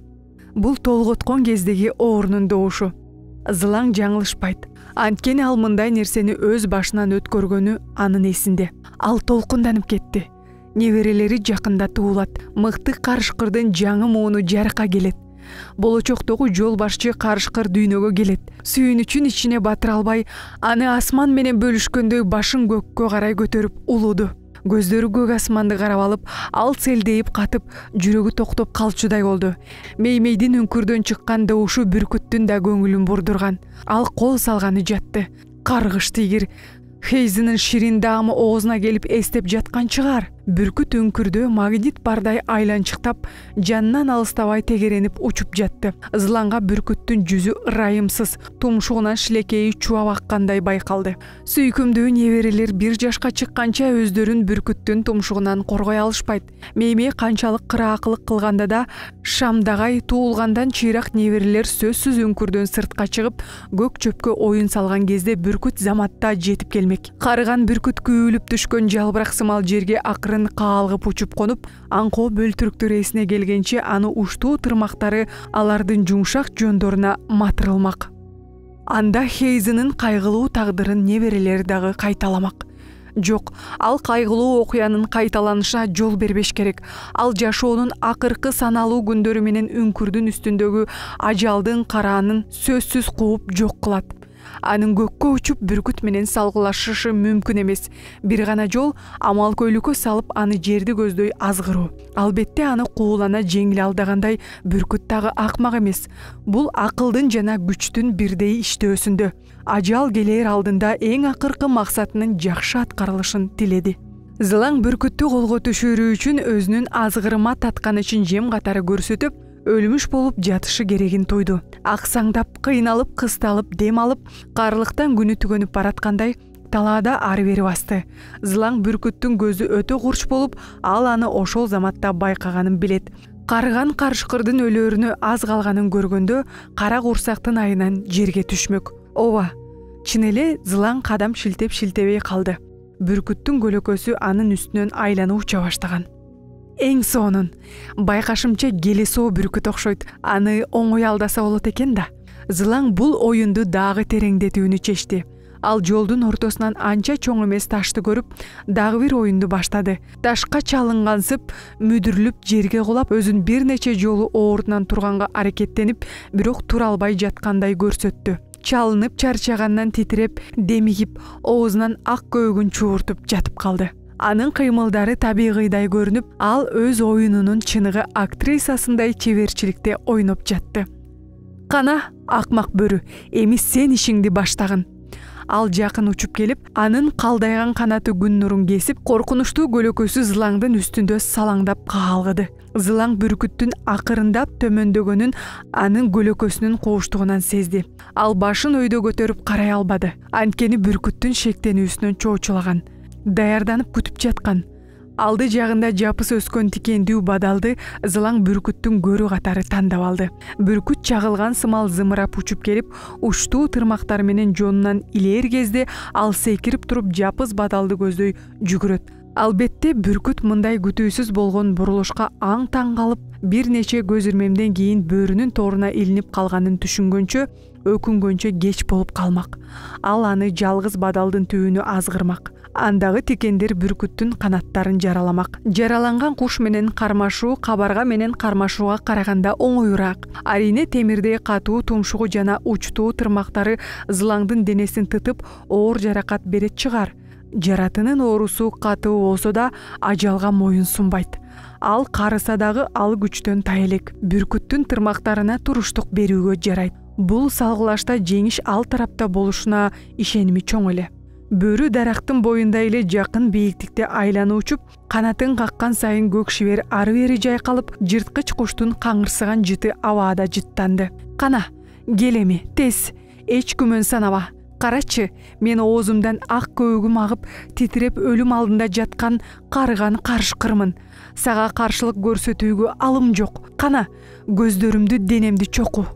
Бул толготкон кездеги оорунун добушу. Зылаң жаңылышпайт. Анткени ал мындай нерсени өз башынан өткөргөнү анын эсинде. Ал толкунданып кетти. Неберелери жакында туулат. Мыкты карышкырдын жаңы мууну жарыкка келет. Болочоктогу жол башчы карышкыр дүйнөгө келет. Сүйүнүчүн ичине батыра албай, аны асман менен бөлүшкөндөй башын көккө карай көтөрүп улуду. Көздөрү көк асманды карап алып, ал селдейип катып, жүрөгү токтоп калчудай болду. Меймейдин үңкүрдөн чыккан добушу бүркүттүн да көңүлүн бурдурган. Ал кол салганы жатты. Каргыш тигир Хейзинин ширин даамы оозуна келип эстеп жаткан чыгар. Бүркүт үңкүрдө магнит бардай айланчыктап, жанынан алыстабай тегеренип учуп жатты. Зылаңга бүркүттүн жүзү ырайымсыз, тумшугунан шилекейи чубап аккандай байкалды. Сүйкүмдүү неберелер бир жашка чыкканча өздөрүн бүркүттүн тумшугунан коргой алышпайт. Меймей канчалык кыраакылык кылганда да, Шамдагай туулгандан чыйрак неберелер сөзсүз үңкүрдөн сыртка чыгып, көк чөпкө оюн салган кезде бүркүт заматта жетип келмек. Карыган бүркүт күйүлүп түшкөн жалбырак сымал жерге акырын каалгып учуп конуп, аңкоо бөлтүрүктөр эсине келгенче аны уштуу тырмактары алардын жумшак жөндөрүнө матырылмак. Анда Хейзинин кайгылуу тагдырын неберелери дагы кайталамак. Жок, ал кайгылуу окуянын кайталанышына жол бербеш керек. Ал жашоонун акыркы саналуу күндөрү менен үңкүрдүн үстүндөгү ажалдын караанын сөзсүз кууп жок кылат. Анын көккө учуп бүркүт менен салгылашышы мүмкүн эмес. Бир гана жол амал көйлүккө салып аны жерди көздөй азгыруу. Албетте аны куулана жеңил алдагандай бүркүт дагы акмак эмес. Бул акылдын жана күчтүн бирдей иштөөсүндө. Ажал келер алдында эң акыркы максатынын жакшы аткарылышын тиледи. Зылаң бүркүттү колго түшүрүү үчүн өзүнүн азгырыма таткан ичин жем катары көрсөтүп, өлмүш болуп жатышы керегин тойду. Аксаңдап, кыйналып, кысталып, дем алып, карлыктан күнү түгөнүп бараткандай талаада ары бери басты. Зылаң бүркүттүн көзү өтө курч болуп, ал аны ошол заматта байкаганын билет. Карыган карышкырдын өлөөрүнө аз калганын көргөндө, кара курсактын айынан жерге түшмөк. Ооба, чын эле Зылаң кадам шилтеп-шилтебей калды. Бүркүттүн көлөкөсү анын үстүнөн айланып уча баштаган. Эң сонун, байкашымча келесоо бүркүт окшойт. Аны оңой алдаса болот экен да. Зылаң бул оюнду дагы тереңдетүүнү чечти. Ал жолдун ортосунан анча чоң эмес ташты көрүп, дагы бир оюнду баштады. Ташка чалынгансып, мүдүрүлүп жерге кулап, өзүн бир нече жолу ордунан турганга аракеттенип, бирок тура албай жаткандай көрсөттү. Чалынып чарчагандан титиреп, демигип, оозунан ак көөгүн чууртуп жатып калды. Анын кыймылдары табигыйдай көрүнүп, ал өз оюнунун чыныгы актрисасындай чеберчиликте ойноп жатты. Кана, акмак бөрү, эми сен ишиңди баштагын. Ал жакын учуп келип, анын калдайган канаты күн нурун кесип, коркунучтуу көлөкөсү зылаңдын үстүндө салаңдап каалгыды. Зылаң бүркүттүн акырындап төмөндөгөнүн анын көлөкөсүнүн кууштугунан сезди. Ал башын өйдө көтөрүп карай албады. Анткени бүркүттүн шектенүүсүнөн чоочулаган, даярданып күтүп жаткан. Алды жагында жапыс өскөн тикендүү бадалды зылаң бүркүттүн көрү катары тандап алды. Бүркүт чагылган сымал зымырап учуп келип, учтуу тырмактары менен жонунан илээр кезде ал секирип туруп жапыс бадалды көздөй жүгүрөт. Албетте бүркүт мындай күтүүсүз болгон бурулушка аң-таң калып, бир нече көз ирмемден кийин бөрүнүн торуна илинип калганын түшүнгөнчө, өкүнгөнчө кеч болуп калмак. Ал аны жалгыз бадалдын түбүнө азгырмак. Андагы тикендер бүркүттүн канаттарын жараламак. Жараланган куш менен кармашуу кабарга менен кармашууга караганда оңоюраак. Арине темирдей катуу тумшугу жана учтуу тырмактары зылаңдын денесин тытып, оор жаракат берет чыгар. Жаратынын оорусу катуу болсо да ажалга моюн сунбайт. Ал карыса дагы ал күчтөн тай элек. Бүркүттүн тырмактарына туруштук берүүгө жарайт. Бул салгылашта жеңиш ал тарапта болушуна ишеними чоң эле. Бөрү дарактын боюнда эле жакын бийиктикте айланып учуп, канатын каккан сайын көк шибер ары бери жайкалып, жырткыч куштун каңырсыган жыты абаада жыттанды. Кана, кел эми, тез, эч күмөн санаба. Карачы, мен оозумдан ак көөгүм агып, титиреп өлүм алдында жаткан карыган карышкырмын. Сага каршылык көрсөтүүгө алым жок. Кана, көздөрүмдү, денемди чоку.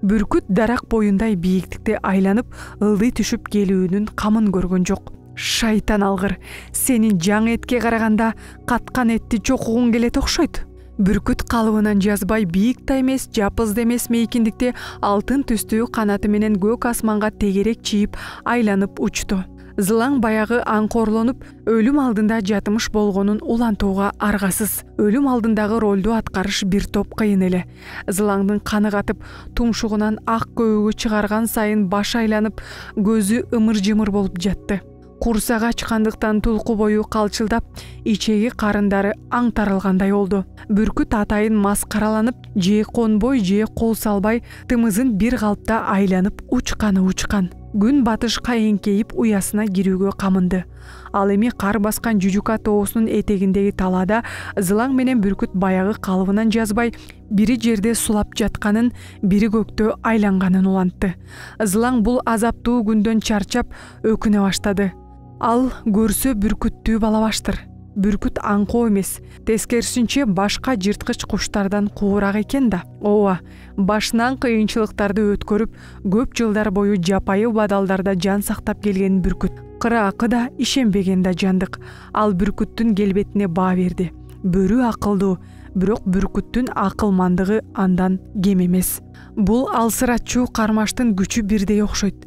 Бүркүт дарак боюндай бийиктикте айланып, ылдый түшүп келүүнүн камын көргөн жок. Шайтан алгыр, сенин жаңы этке караганда каткан этти чокугуң келет окшойт. Бүркүт калыбынан жазбай бийик да эмес, жапыз да эмес мейкиндикте алтын түстүү канаты менен көк асманга тегерек чийип айланып учту. Зылаң баягы аңкорлонуп, өлүм алдында жатымыш болгонун улантууга аргасыз. Өлүм алдындагы ролду аткарыш бир топ кыйын эле. Зылаңдын каны катып, тумшугунан ак көөгү чыгарган сайын баш айланып, көзү ымыр-жымыр болуп жатты. Курсага ачкандыктан тулку бою калчылдап, ичеги карындары аңтарылгандай болду. Бүркүт атайын маскараланып, же конбой, же кол салбай, тымызын бир калпта айланып учкан. Күн батышка эңкейип уясына кирүүгө камынды. Ал эми кар баскан Жүжүка тоосунун этегиндеги талаада зылаң менен бүркүт баягы калыбынан жазбай, бири жерде сулап жатканын, бири көктө айланганын улантты. Зылаң бул азаптуу күндөн чарчап, өкүнө баштады. Ал көрсө бүркүттүү балабаштыр. Бүркүт аңкоо эмес, тескерисинче башка жырткыч куштардан куураак экен да. Ооба, башынан кыйынчылыктарды өткөрүп, көп жылдар бою жапайы бадалдарда жан сактап келген бүркүт. Кыраакы да, ишенбеген да жандык. Ал бүркүттүн келбетине баа берди. Бөрү акылдуу, бирок бүркүттүн акылмандыгы андан кем эмес. Бул алсыратчуу кармаштын күчү бирдей окшойт.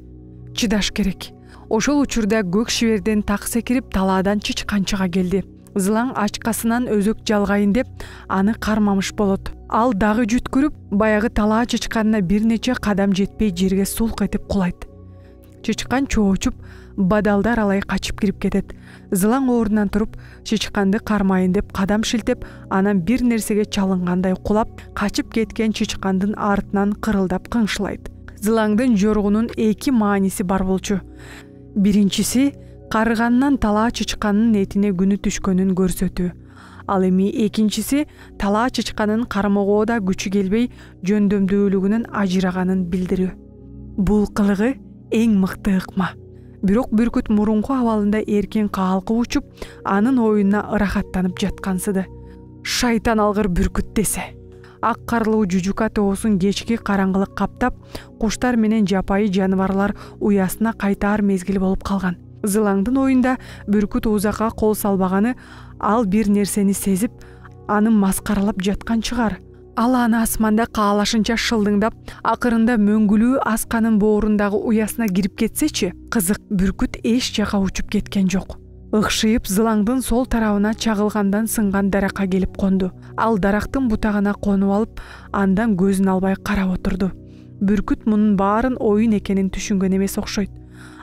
Чыдаш керек. Ошол учурда көк шиберден так секирип талаадан чычканчыга келди. Зылаң ачкасынан өзөк жалгайын деп аны кармамыш болот. Ал дагы жүткүрүп, баягы талаа чычканына бир нече кадам жетпей жерге сулк этип кулайт. Чычкан чоочуп, бадалды аралай качып кирип кетет. Зылаң ордунан туруп, чычканды кармайын деп кадам шилтеп, анан бир нерсеге чалынгандай кулап, качып кеткен чычкандын артынан кырылдап кыңшылайт. Зылаңдын жоргунун эки мааниси бар болчу. Биринчиси, карыганнан талаа чычканын этине күнү түшкөнүн көрсөтүү. Ал эми экинчиси, талаа чычканын кармоого да күчү келбей, жөндөмдүүлүгүнөн ажыраганын билдирүү. Бул кылыгы эң мыкты ыкма. Бирок бүркүт мурунку абалында эркин каалкып учуп, анын оюнуна ырахаттанып жаткансыды. Шайтан алгыр бүркүт десе. Ак карлуу Жүжүка тоосун кечки караңгылык каптап, куштар менен жапайы жаныбарлар уясына кайтаар мезгил болуп калган. Зылаңдын оюнда бүркүт узакка кол салбаганы, ал бир нерсени сезип, аны маскаралап жаткан чыгар. Ал аны асманда каалашынча шылдыңдап, акырында мөңгүлүү асканын боорундагы уясына кирип кетсечи, кызык бүркүт эч жака учуп кеткен жок. Ыкшыйып зылаңдын сол тарабына чагылгандан сынган даракка келип конду. Ал дарактын бутагына конуп алып, андан көзүн албай карап отурду. Бүркүт мунун баарын оюн экенин түшүнгөн эмес окшойт.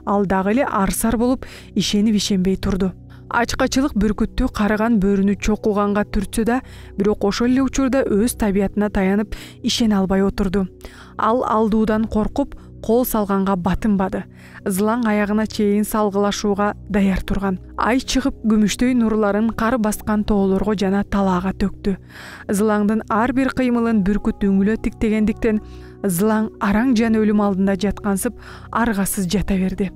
Ал дагы эле арсар болуп, ишенип ишенбей турду. Ачкачылык бүркүттү карыган бөрүнү чокуганга түртсө да, бирок ошол эле учурда өз табиятына таянып ишене албай отурду. Ал алдуудан коркуп, кол салганга батынбады. Зылаң аягына чейин салгылашууга даяр турган. Ай чыгып, күмүштөй нурларын кар баскан тоолорго жана талаага төктү. Зылаңдын ар бир кыймылын бүркүт үңүлө тиктегендиктен, Зылаң араң жан өлүм алдында жаткансып, аргасыз жата берди.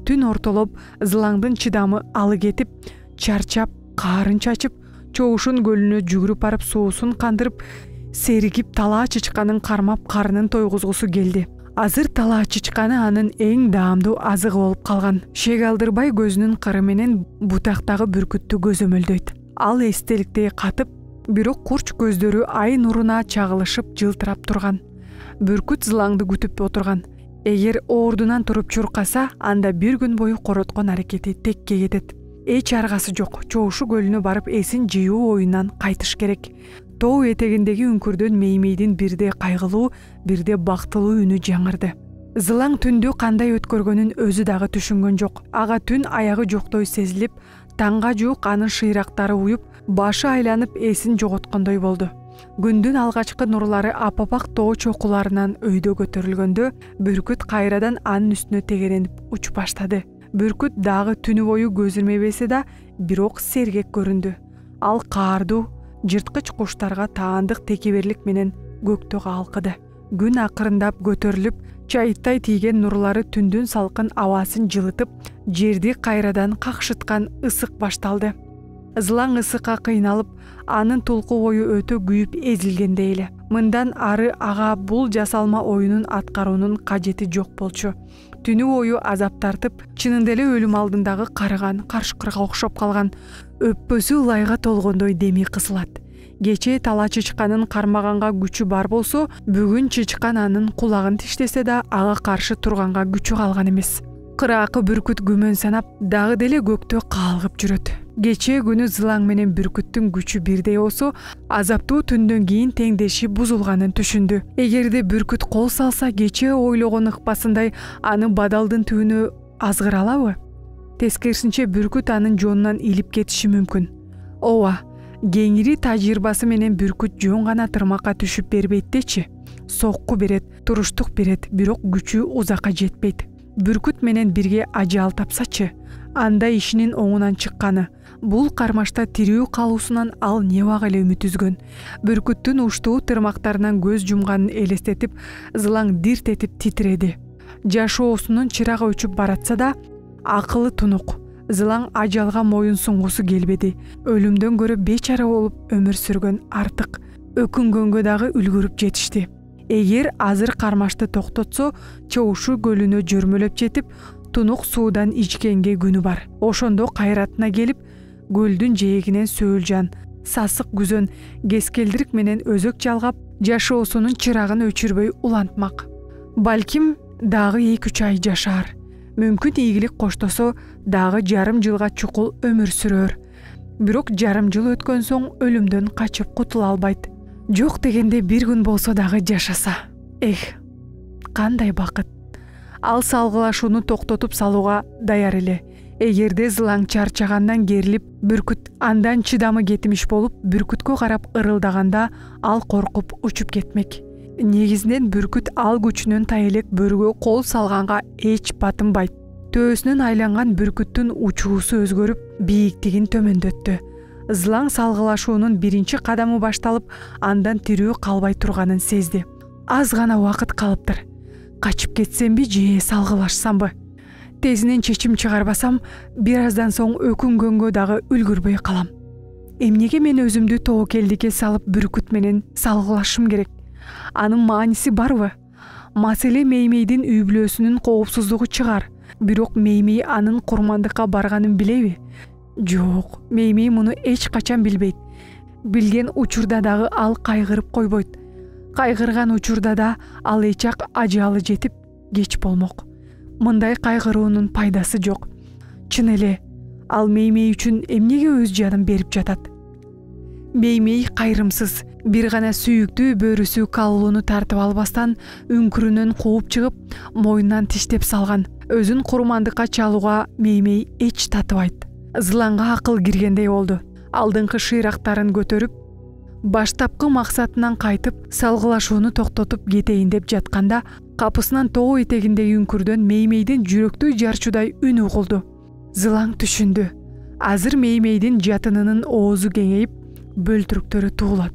Түн ортолоп, Зылаңдын чыдамы алы кетип, чарчап, каарын чачып, Чоушун көлүнө жүгүрүп барып суусун кандырып, серигип талаа чычканын кармап карынын тойгузгусу келди. Азыр талаа чычканы анын эң даамдуу азыгы болуп калган. Шек алдырбай көзүнүн кыры менен бутактагы бүркүттү көзөмөлдөйт. Ал эстеликтей катып, бирок курч көздөрү ай нуруна чагылышып жылтырап турган. Бүркүт Зылаңды күтүп отурган. Эгер ордунан туруп чуркаса, анда бир күн бою короткон аракети текке кетет. Эч аргасы жок. Чоушу көлүнө барып эсин жыюу оюнан кайтыш керек. Тоо этегиндеги үңкүрдөн меймейдин бирде кайгылуу, бирде бактылуу үнү жаңырды. Зылаң түндү кандай өткөргөнүн өзү дагы түшүнгөн жок. Ага түн аягы жоктой сезилип, таңга жуук анын шыйрактары уюп, башы айланып эсин жоготкондой болду. Күндүн алгачкы нурлары апапак тоо чокуларынан өйдө көтөрүлгөндө, бүркүт кайрадан анын үстүнө тегеренип учуп баштады. Бүркүт дагы түнү бою көз ирмебесе да, бирок сергек көрүндү. Ал каардуу, жырткыч куштарга таандык текеберлик менен көктө калкыды. Күн акырындап көтөрүлүп, чайыттай тийген нурлары түндүн салкын абасын жылытып, жерди кайрадан какшыткан ысык башталды. Зылаң ысыкка кыйналып, анын тулку бою өтө күйүп эзилгендей эле. Мындан ары ага бул жасалма оюнун аткаруунун кажети жок болчу. Түнү бою азап тартып, чынында эле өлүм алдындагы карыган карышкырга окшоп калган. Өппөсү лайга толгондой деми кысылат. Кечээ талаа чычканын кармаганга күчү бар болсо, бүгүн чычкан анын кулагын тиштесе да ага каршы турганга күчү калган эмес. Кыраакы бүркүт күмөн санап, дагы деле көктө каалгып жүрөт. Кечээ күнү Зылаң менен бүркүттүн күчү бирдей болсо, азаптуу түндөн кийин теңдеши бузулганын түшүндү. Эгерде бүркүт кол салса, кечээ ойлогон ыкпасындай аны бадалдын түбүнө азгыра алабы? Тескерисинче бүркүт анын жонунан илип кетиши мүмкүн. Ооба, кеңири тажрыйбасы менен бүркүт жөн гана тырмакка түшүп бербейт дечи. Сокку берет, туруштук берет, бирок күчү узакка жетпейт. Бүркүт менен бирге ажал тапсачы, анда ишинин оңунан чыкканы. Бул кармашта тирүү калуусунан ал небак эле үмүт үзгөн. Бүркүттүн уштуу тырмактарынан көз жумганын элестетип, Зылаң дирт этип титиреди. Жашоосунун чырагы өчүп баратса да, акылы тунук. Зылаң ажалга моюн сунгусу келбеди. Өлүмдөн көрө бечара болуп өмүр сүргөн артык. Өкүнгөнгө дагы үлгүрүп жетишти. Эгер азыр кармашты токтотсо, Чоушу көлүнө жөрмөлөп жетип, тунук суудан ичкенге күнү бар. Ошондо кайратына келип, көлдүн жээгинен сөөлжан, сасык күзөн, кескелдирик менен өзөк жалгап, жашоосунун чырагын өчүрбөй улантмак. Балким дагы 2-3 ай жашаар. Мүмкүн ийгилик коштосо, дагы жарым жылга чукул өмүр сүрөр. Бирок жарым жыл өткөн соң өлүмдөн качып кутула албайт. Жок дегенде бир күн болсо дагы жашаса. Кандай бакыт. Ал салгылашууну токтотуп салууга даяр эле. Эгерде Зылаң чарчагандан керилип, бүркүт андан чыдамы кетимиш болуп, бүркүткө карап ырылдаганда, ал коркуп учуп кетмек. Негизинен бүркүт ал күчүнөн тайелек бөрүгө кол салганга эч батынбайт. Төөсүнөн айланган бүркүттүн учуусу өзгөрүп, бийиктигин төмөндөттү. Зылаң салгылашуунун биринчи кадамы башталып, андан тирүү калбай турганын сезди. Аз гана убакыт калыптыр. Качып кетсемби же салгылашсамбы? Тезинен чечим чыгарбасам, бир аздан соң өкүнгөнгө дагы үлгүрбөй калам. Эмнеге мен өзүмдү тобокелдикке салып бүркүт менен салгылашым керек? Анын мааниси барбы? Маселе меймейдин үй бүлөсүнүн коопсуздугу чыгар. Бирок меймей анын курмандыкка барганын билеби? Жок, меймей муну эч качан билбейт. Билген учурда дагы ал кайгырып койбойт. Кайгырган учурда да ал эчак ажалы жетип кеч болмок. Мындай кайгыруунун пайдасы жок. Чын эле ал Меймей үчүн эмнеге өз жанын берип жатат? Меймей кайрымсыз, бир гана сүйүктүү бөрүсү Каллууну тартып албастан үңкүрүнөн кууп чыгып, мойнунан тиштеп салган. Өзүн курмандыкка чалууга Меймей эч татыбайт. Зылаңга акыл киргендей болду. Алдыңкы шыйрактарын көтөрүп, баштапкы максатынан кайтып, салгылашууну токтотуп кетейин деп жатканда, капысынан тоо этегиндеги үңкүрдөн Меймейдин жүрөктүү жарчудай үн угулду. Зылаң түшүндү. Азыр Меймейдин жатынынын оозу кеңейип, бөлтүрүктөрү туулат.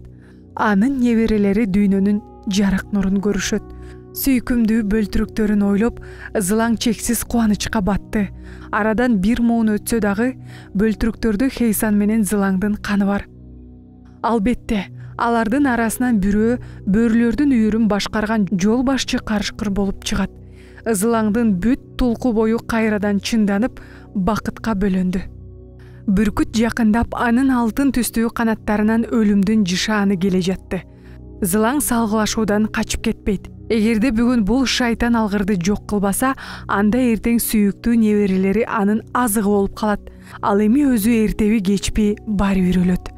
Анын неберелери дүйнөнүн жарык нурун көрүшөт. Сүйкүмдүү бөлтүрүктөрүн ойлоп, Зылаң чексиз кубанычка батты. Арадан бир муун өтсө дагы, бөлтүрүктөрдө Хейсан менен Зылаңдын каны бар. Албетте, алардын арасынан бирөө бөрлөрдүн үйүрүн башкарган жол башчы карышкыр болуп чыгат. Зылаңдын бүт тулку бою кайрадан чынданып, бакытка бөлөндү. Бүркүт жакындап, анын алтын түстүү канаттарынан өлүмдүн жышааны келе жатты. Зылаң салгылашуудан качып кетпейт. Эгерде бүгүн бул шайтан алгырды жок кылбаса, анда эртең сүйүктүү неберелери анын азыгы болуп калат. Ал эми өзү эртеби кечпи баары бир өлөт.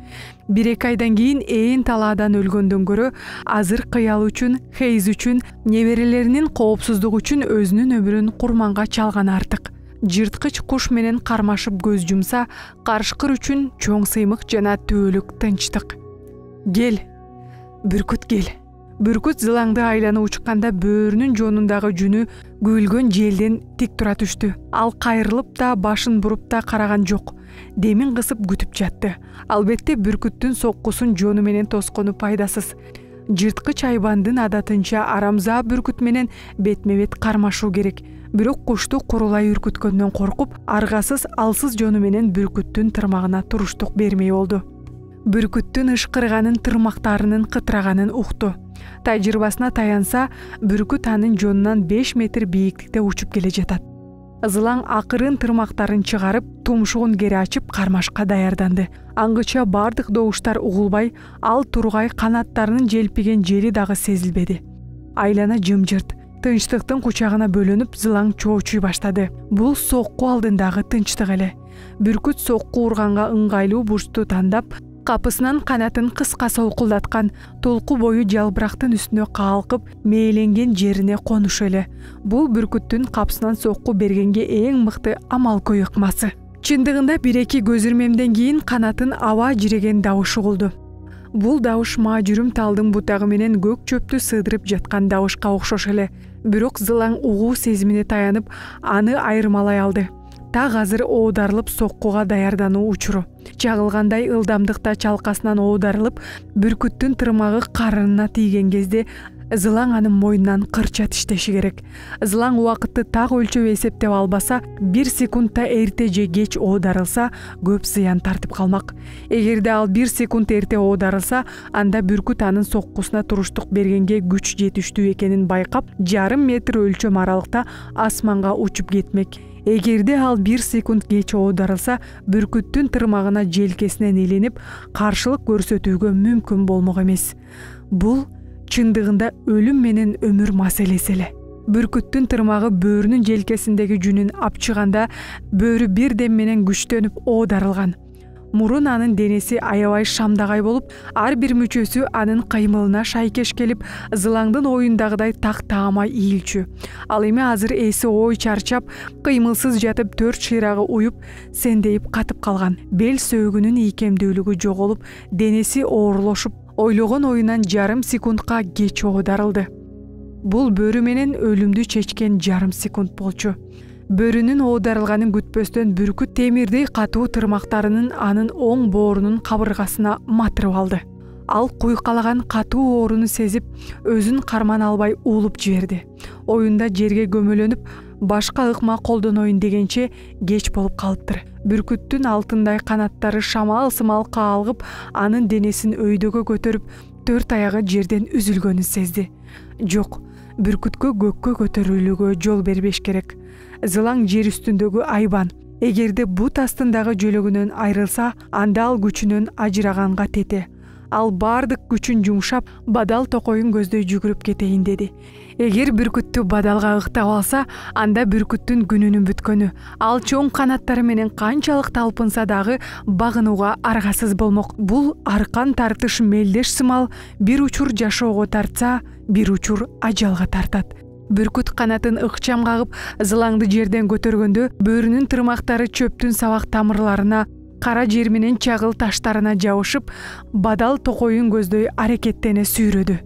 1-2 айдан кийин ээн талаадан өлгөндөн көрө, азыр кыял үчүн, Хейз үчүн, неберелеринин коопсуздугу үчүн өзүнүн өмүрүн курманга чалган артык. Жырткыч куш менен кармашып көз жумса, карышкыр үчүн чоң сыймык жана түбөлүк тынчтык. Кел, бүркүт кел. Бүркүт Зылаңды айланып учканда бөөрүнүн жонундагы жүнү күбүлгөн желден тик тура түштү. Ал кайрылып да, башын буруп да караган жок. Демин кысып күтүп жатты. Албетте бүркүттүн соккусун жону менен тоскону пайдасыз. Жырткыч айбандын адатынча арамза бүркүт менен бетме-бет кармашуу керек. Бирок кушту курулай үркүткөндөн коркуп, аргасыз алсыз жону менен бүркүттүн тырмагына туруштук бермей болду. Бүркүттүн ышкырганын, тырмактарынын кытыраганын укту. Тажрыйбасына таянса, бүркүт анын жонунан 5 метр бийиктикте учуп келе жатат. Зылаң акырын тырмактарын чыгарып, тумшугун кери ачып, кармашка даярданды. Аңгыча бардык добуштар угулбай, ал тургай канаттарынын желпиген жери дагы сезилбеди. Айлана жымжырт. Тынчтыктын кучагына бөлөнүп, Зылаң чоочуй баштады. Бул сокку алдындагы тынчтык эле. Бүркүт сокку урганга ыңгайлуу бурчту тандап, капысынан канатын кыска солкулдаткан, толку бою жалбырактын үстүнө калкып, мээленген жерине конушу эле. Бул бүркүттүн капсынан сокку бергенге эң мыкты амалкөй ыкмасы. Чындыгында 1-2 көзүрмемден кийин канатын аба жиреген дабыш угулду. Бул дабыш маажүрүм талдын бутагы менен көк чөптү сыдырып жаткан дабышка окшош эле. Бирок Зылаң угуу сезимине таянып, аны айырмалай алды. Так азыр оодарылып соккуга даярдануу учуру. Чагылгандай ылдамдыкта чалкасынан оодарылып, бүркүттүн тырмагы карынына тийген кезде Зылаң анын мойнунан кырча тиштеши керек. Зылаң убакытты так өлчөп эсептеп албаса, 1 секундта эрте же кеч оодарылса, көп зыян тартып калмак. Эгерде ал 1 секунд эрте оодарылса, анда бүркүт анын соккусуна туруштук бергенге күч жетиштүү экенин байкап, 1,5 метр өлчөм аралыкта асманга учуп кетмек. Эгерде ал 1 секунд кеч оодарылса, бүркүттүн тырмагына желкесинен илинип, каршылык көрсөтүүгө мүмкүн болмок эмес. Бул чындыгында өлүм менен өмүр маселеси эле. Бүркүттүн тырмагы бөөрүнүн желкесиндеги жүнүн апчыганда, бөөрү бир дем менен күчтөнүп оодарылган. Мурун анын денеси аябай шамдагай болуп, ар бир мүчөсү анын кыймылына шайкеш келип, Зылаңдын оюндагыдай так таамай ийилчү. Ал эми азыр эси ой чарчап, кыймылсыз жатып 4 шыйрагы уюп, сендейип катып калган. Бел сөөгүнүн ийкемдүүлүгү жоголуп, денеси оорлошуп, ойлогон оюнан 1,5 секундка кеч оодарылды. Бул бөөрү менен өлүмдү чечкен 1,5 секунд болчу. Бөөрүнүн оодарылганын күтпөстөн бүркүт темирдей катуу тырмактарынын анын оң боорунун кабыргасына матырып алды. Ал куйкалаган катуу ооруну сезип, өзүн карман албай уулуп жиберди. Оюнда жерге көмөлөнүп, башка ыкма колдоноюн дегенче кеч болуп калыптыр. Бүркүттүн алтындай канаттары шамал-сымал каалгып, анын денесин өйдөгө көтөрүп, 4 аягы жерден үзүлгөнүн сезди. Жок, бүркүткө көккө көтөрүлүүгө жол бербеш керек. Зылаң жер үстүндөгү айбан. Эгерде бут астындагы жөлөгүнөн айрылса, анда ал күчүнөн ажыраганга тете. Ал бардык күчүн жумшап бадал токойун көздөй жүгүрүп кетейин деди. Эгер бүркүттү бадалга ыктап алса, анда бүркүттүн күнүнүн бүткөнү. Ал чоң канаттары менен канчалык талпынса дагы багынууга аргасыз болмок. Бул аркан тартыш мелдеш сымал бир учур жашоого тартса, бир учур ажалга тартат. Бүркүт канатын ыкчам кагып, зылаңды жерден көтөргөндө бөрүнүн тырмактары чөптүн сабак тамырларына, кара жер менен чагыл таштарына жабышып, бадал токойун көздөй аракеттене сүйрөдү.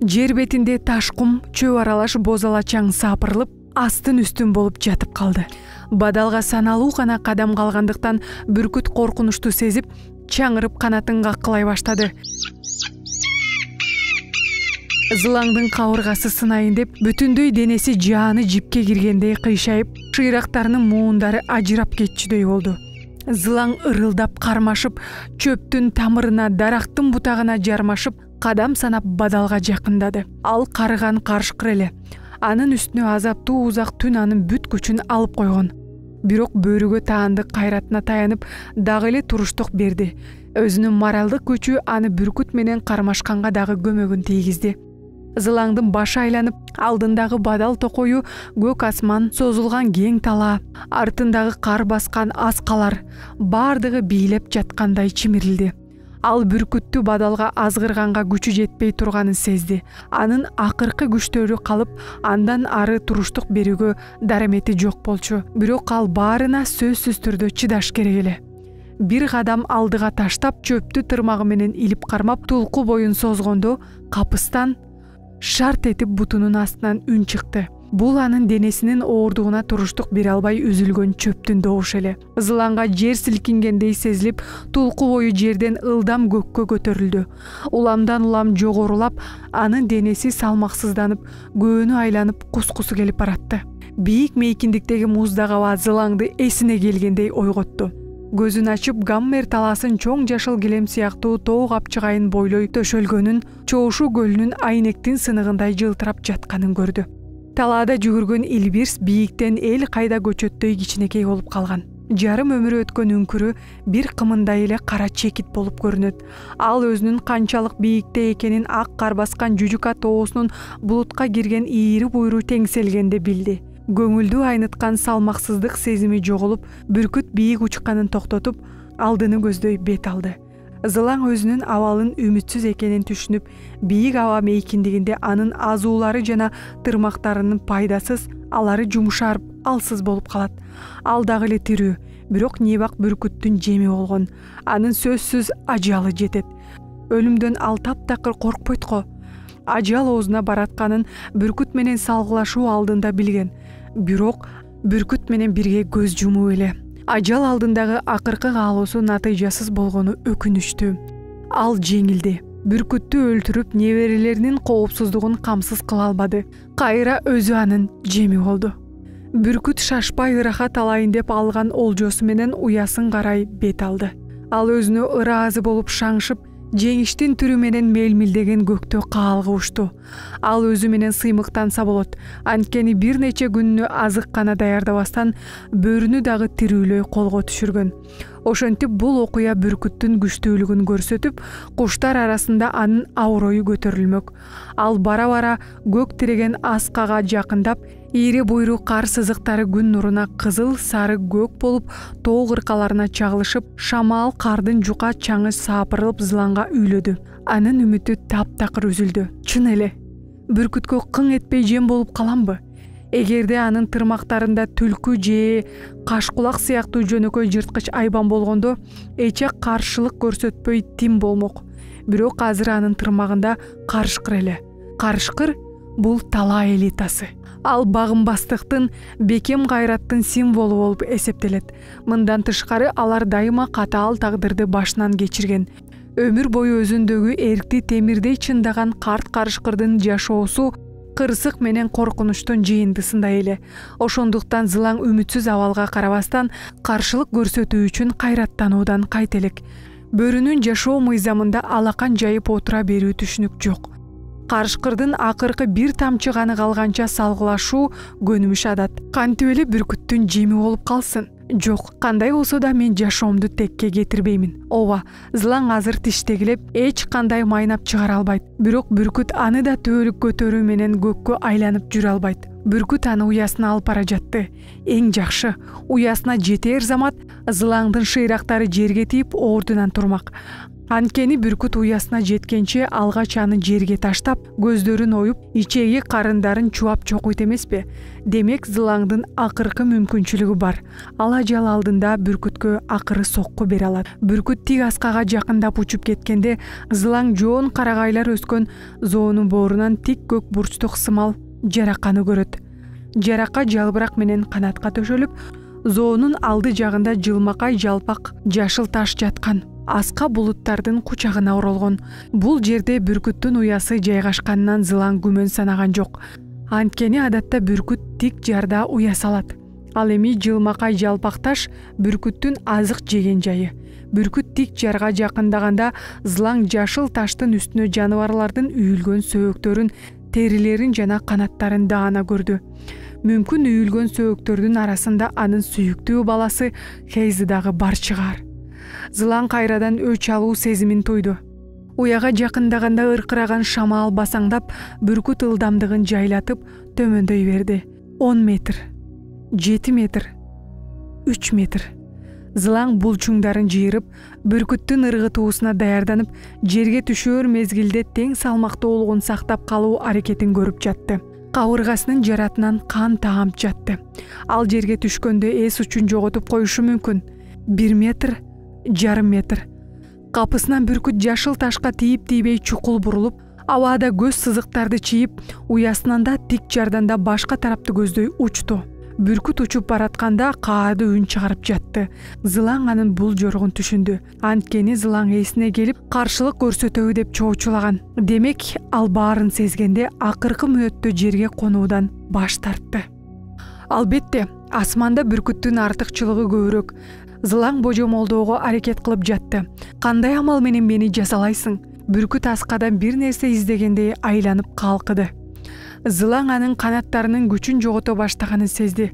Жер бетинде таш кум, чөп аралаш бозалачаң сапырылып, астын үстүн болуп жатып калды. Бадалга саналуу гана кадам калгандыктан бүркүт коркунучту сезип, чаңырып канатын каккылай баштады. Зылаңдын кабыргасы сынайын деп, бүтүндөй денеси жааны жипке киргендей кыйшайып, шыйрактарынын муундары ажырап кетчүдөй болду. Зылаң ырылдап кармашып, чөптүн тамырына, дарактын бутагына жармашып, кадам санап бадалга жакындады. Ал карыган карышкыр эле. Анын үстүнө азаптуу узак түн анын бүт күчүн алып койгон. Бирок бөрүгө таандык кайратына таянып, дагы эле туруштук берди. Өзүнүн моралдык күчү аны бүркүт менен кармашканга дагы көмөгүн тийгизди. Зылаңдын башы айланып, алдындагы бадал токою көк асман, созулган кең тала, артындагы кар баскан аскалар бардыгы бийлеп жаткандай чимирилди. Ал бүркүттү бадалга азгырганга күчү жетпей турганын сезди. Анын акыркы күчтөрү калып, андан ары туруштук берүүгө дарамети жок болчу. Бирок ал баарына сөзсүз түрдө чыдаш керек эле. Бир кадам алдыга таштап, чөптү тырмагы менен илип кармап, тулку боюн созгондо, капыстан шарт этип бутунун астынан үн чыкты. Бул анын денесинин оордугуна туруштук бере албай үзүлгөн чөптүн добушу эле. Зылаңга жер силкингендей сезилип, тулку бою жерден ылдам көккө көтөрүлдү. Уламдан улам жогорулап, анын денеси салмаксызданып, көөнү айланып, кускусу келип баратты. Бийик мейкиндиктеги муздак аба Зылаңды эсине келгендей ойготту. Көзүн ачып, Гаммер таласын чоң жашыл килем сыяктуу тоо капчыгайын бойлой төшөлгөнүн, Чоушу көлүнүн айнектин сыныгындай жылтырап жатканын көрдү. Талаада жүгүргөн Илбирс бийиктен эл кайда көчөттөй кичинекей болуп калган. Жарым өмүрү өткөн үңкүрү бир кымындай эле кара чекит болуп көрүнөт. Ал өзүнүн канчалык бийикте экенин ак кар баскан Жүжүка тоосунун булутка кирген ийри буйру теңселгенде билди. Көңүлдү айныткан салмаксыздык сезими жоголуп, бүркүт бийик учканын токтотуп, алдыны көздөй бет алды. Зылаң өзүнүн абалын үмүтсүз экенин түшүнүп, бийик аба мейкиндигинде анын азуулары жана тырмактарынын пайдасыз, алары жумшарып, алсыз болуп калат. Ал дагы эле тирүү, бирок небак бүркүттүн жеми болгон. Анын сөзсүз ажалы жетет. Өлүмдөн ал таптакыр коркпойт го. Ажал оозуна баратканын бүркүт менен салгылашуу алдында билген. Бирок бүркүт менен бирге көз жумуу эле. Ажал алдындагы акыркы каалоосу натыйжасыз болгону өкүнүчтүү. Ал жеңилди. Бүркүттү өлтүрүп, неберелеринин коопсуздугун камсыз кыла албады. Кайра өзү анын жеми болду. Бүркүт шашпай ырахат алайын деп алган олжосу менен уясын карай бет алды. Ал өзүнө ыраазы болуп шаңшып, жеңиштин түрү менен мелмилдеген көктө каалга учту. Ал өзү менен сыймыктанса болот. Анткени бир нече күнүнө азык гана даярдабастан бөрүнү дагы тирүүлөй колго түшүргөн. Ошентип бул окуя бүркүттүн күчтүүлүгүн көрсөтүп, куштар арасында анын аброю көтөрүлмөк. Ал бара-бара көк тиреген аскага жакындап, ийри буйру кар сызыктары күн нуруна кызыл, сары, көк болуп, тоо кыркаларына чагылышып, шамал кардын жука чаңы сапырылып Зылаңга үйлөдү. Анын үмүтү таптакыр үзүлдү. Чын эле, бүркүткө кың этпей жем болуп каламбы? Эгерде анын тырмактарында түлкү же кашкулак сыяктуу жөнөкөй жырткыч айбан болгондо, эче каршылык көрсөтпөй тим болмок. Бирок азыр анын тырмагында карышкыр эле. Карышкыр бул тала элитасы. Ал багымбастыктын, бекем кайраттын символу болуп эсептелет. Мындан тышкары алар дайыма катаал тагдырды башынан кечирген. Өмүр бою өзүндөгү эркти темирдей чындаган карт карышкырдын жашоосу кырсык менен коркунучтун жыйындысындай эле. Ошондуктан Зылаң үмүтсүз абалга карабастан каршылык көрсөтүү үчүн кайраттануудан кайт элек. Бөрүнүн жашоо мыйзамында алакан жайып отура берүү түшүнүк жок. Карышкырдын акыркы бир тамчы ганы калганча салгылашуу көнүмүш адат. Кантип эле бүркүттүн жеми болуп калсын. Жок, кандай болсо да мен жашоомду текке кетирбеймин. Ооба, зылаң азыр тиштегилеп эч кандай майнап чыгара албайт. Бирок бүркүт аны да төөлүк көтөрүү менен көккө айланып жүрө албайт. Бүркүт аны уясына алып бара жатты. Эң жакшы, уясына жетер замат зылаңдын шыйрактары жерге тийип ордунан турмак. Анткени бүркүт уясына жеткенче алгач аны жерге таштап, көздөрүн оюп, ичеги карындарын чуап чокуйт эмеспи? Демек, зылаңдын акыркы мүмкүнчүлүгү бар. Ал ажал алдында бүркүткө акыры сокку бере алат. Бүркүт тик аскага жакындап учуп кеткенде, зылаң жоон карагайлар өскөн зоонун боорунан тик көк бурчтук сымал жараканы көрөт. Жарака жалбырак менен канатка төшөлүп, зоонун алды жагында жылмакай жалпак жашыл таш жаткан. Аска булуттардын кучагына оролгон. Бул жерде бүркүттүн уясы жайгашканынан зылаң күмөн санаган жок. Анткени адатта бүркүт тик жарда уя салат. Ал эми жылмакай жалпак таш бүркүттүн азык жеген жайы. Бүркүт тик жарга жакындаганда зылаң жашыл таштын үстүнө жаныбарлардын үйүлгөн сөөгөктөрүн, терилерин жана канаттарын даана көрдү. Мүмкүн үйүлгөн сөөгөктөрдүн арасында анын сүйүктүү баласы Хейзи дагы бар чыгар. Зылаң кайрадан өч алуу сезимин туйду. Уяга жакындаганда ыркыраган шамал басаңдап, бүркүт ылдамдыгын жайлатып төмөндөй берди. 10 метр, 7 метр, 3 метр. Зылаң булчуңдарын жыйырып, бүркүттүн ыргытуусуна даярданып, жерге түшөр мезгилде тең салмактуулугун сактап калуу аракетин көрүп жатты. Кабыргасынын жаратынан кан таамп жатты. Ал жерге түшкөндө эс учун жоготуп коюшу мүмкүн. 1 метр, жарым метр. Капысынан бүркүт жашыл ташка тийип-тийбей чукул бурулуп, абада көз сызыктарды чийип, уясынан да тик жарданда башка тарапты көздөй учту. Бүркүт учуп баратканда каады үн чыгарып жатты. Зылаң анын бул жорогун түшүндү. Анткени зылаң эсине келип, каршылык көрсөтөбү деп чоочулаган. Демек, ал баарын сезгенде акыркы мүнөттө жерге конуудан баш тартты. Албетте, асманда бүркүттүн артыкчылыгы көбүрөөк. Зылаң божомолдоого аракет кылып жатты. Кандай амал менен мени жазалайсың? Бүркүт аскадан бир нерсе издегендей айланып калкыды. Зылаң анын канаттарынын күчүн жогото баштаганын сезди.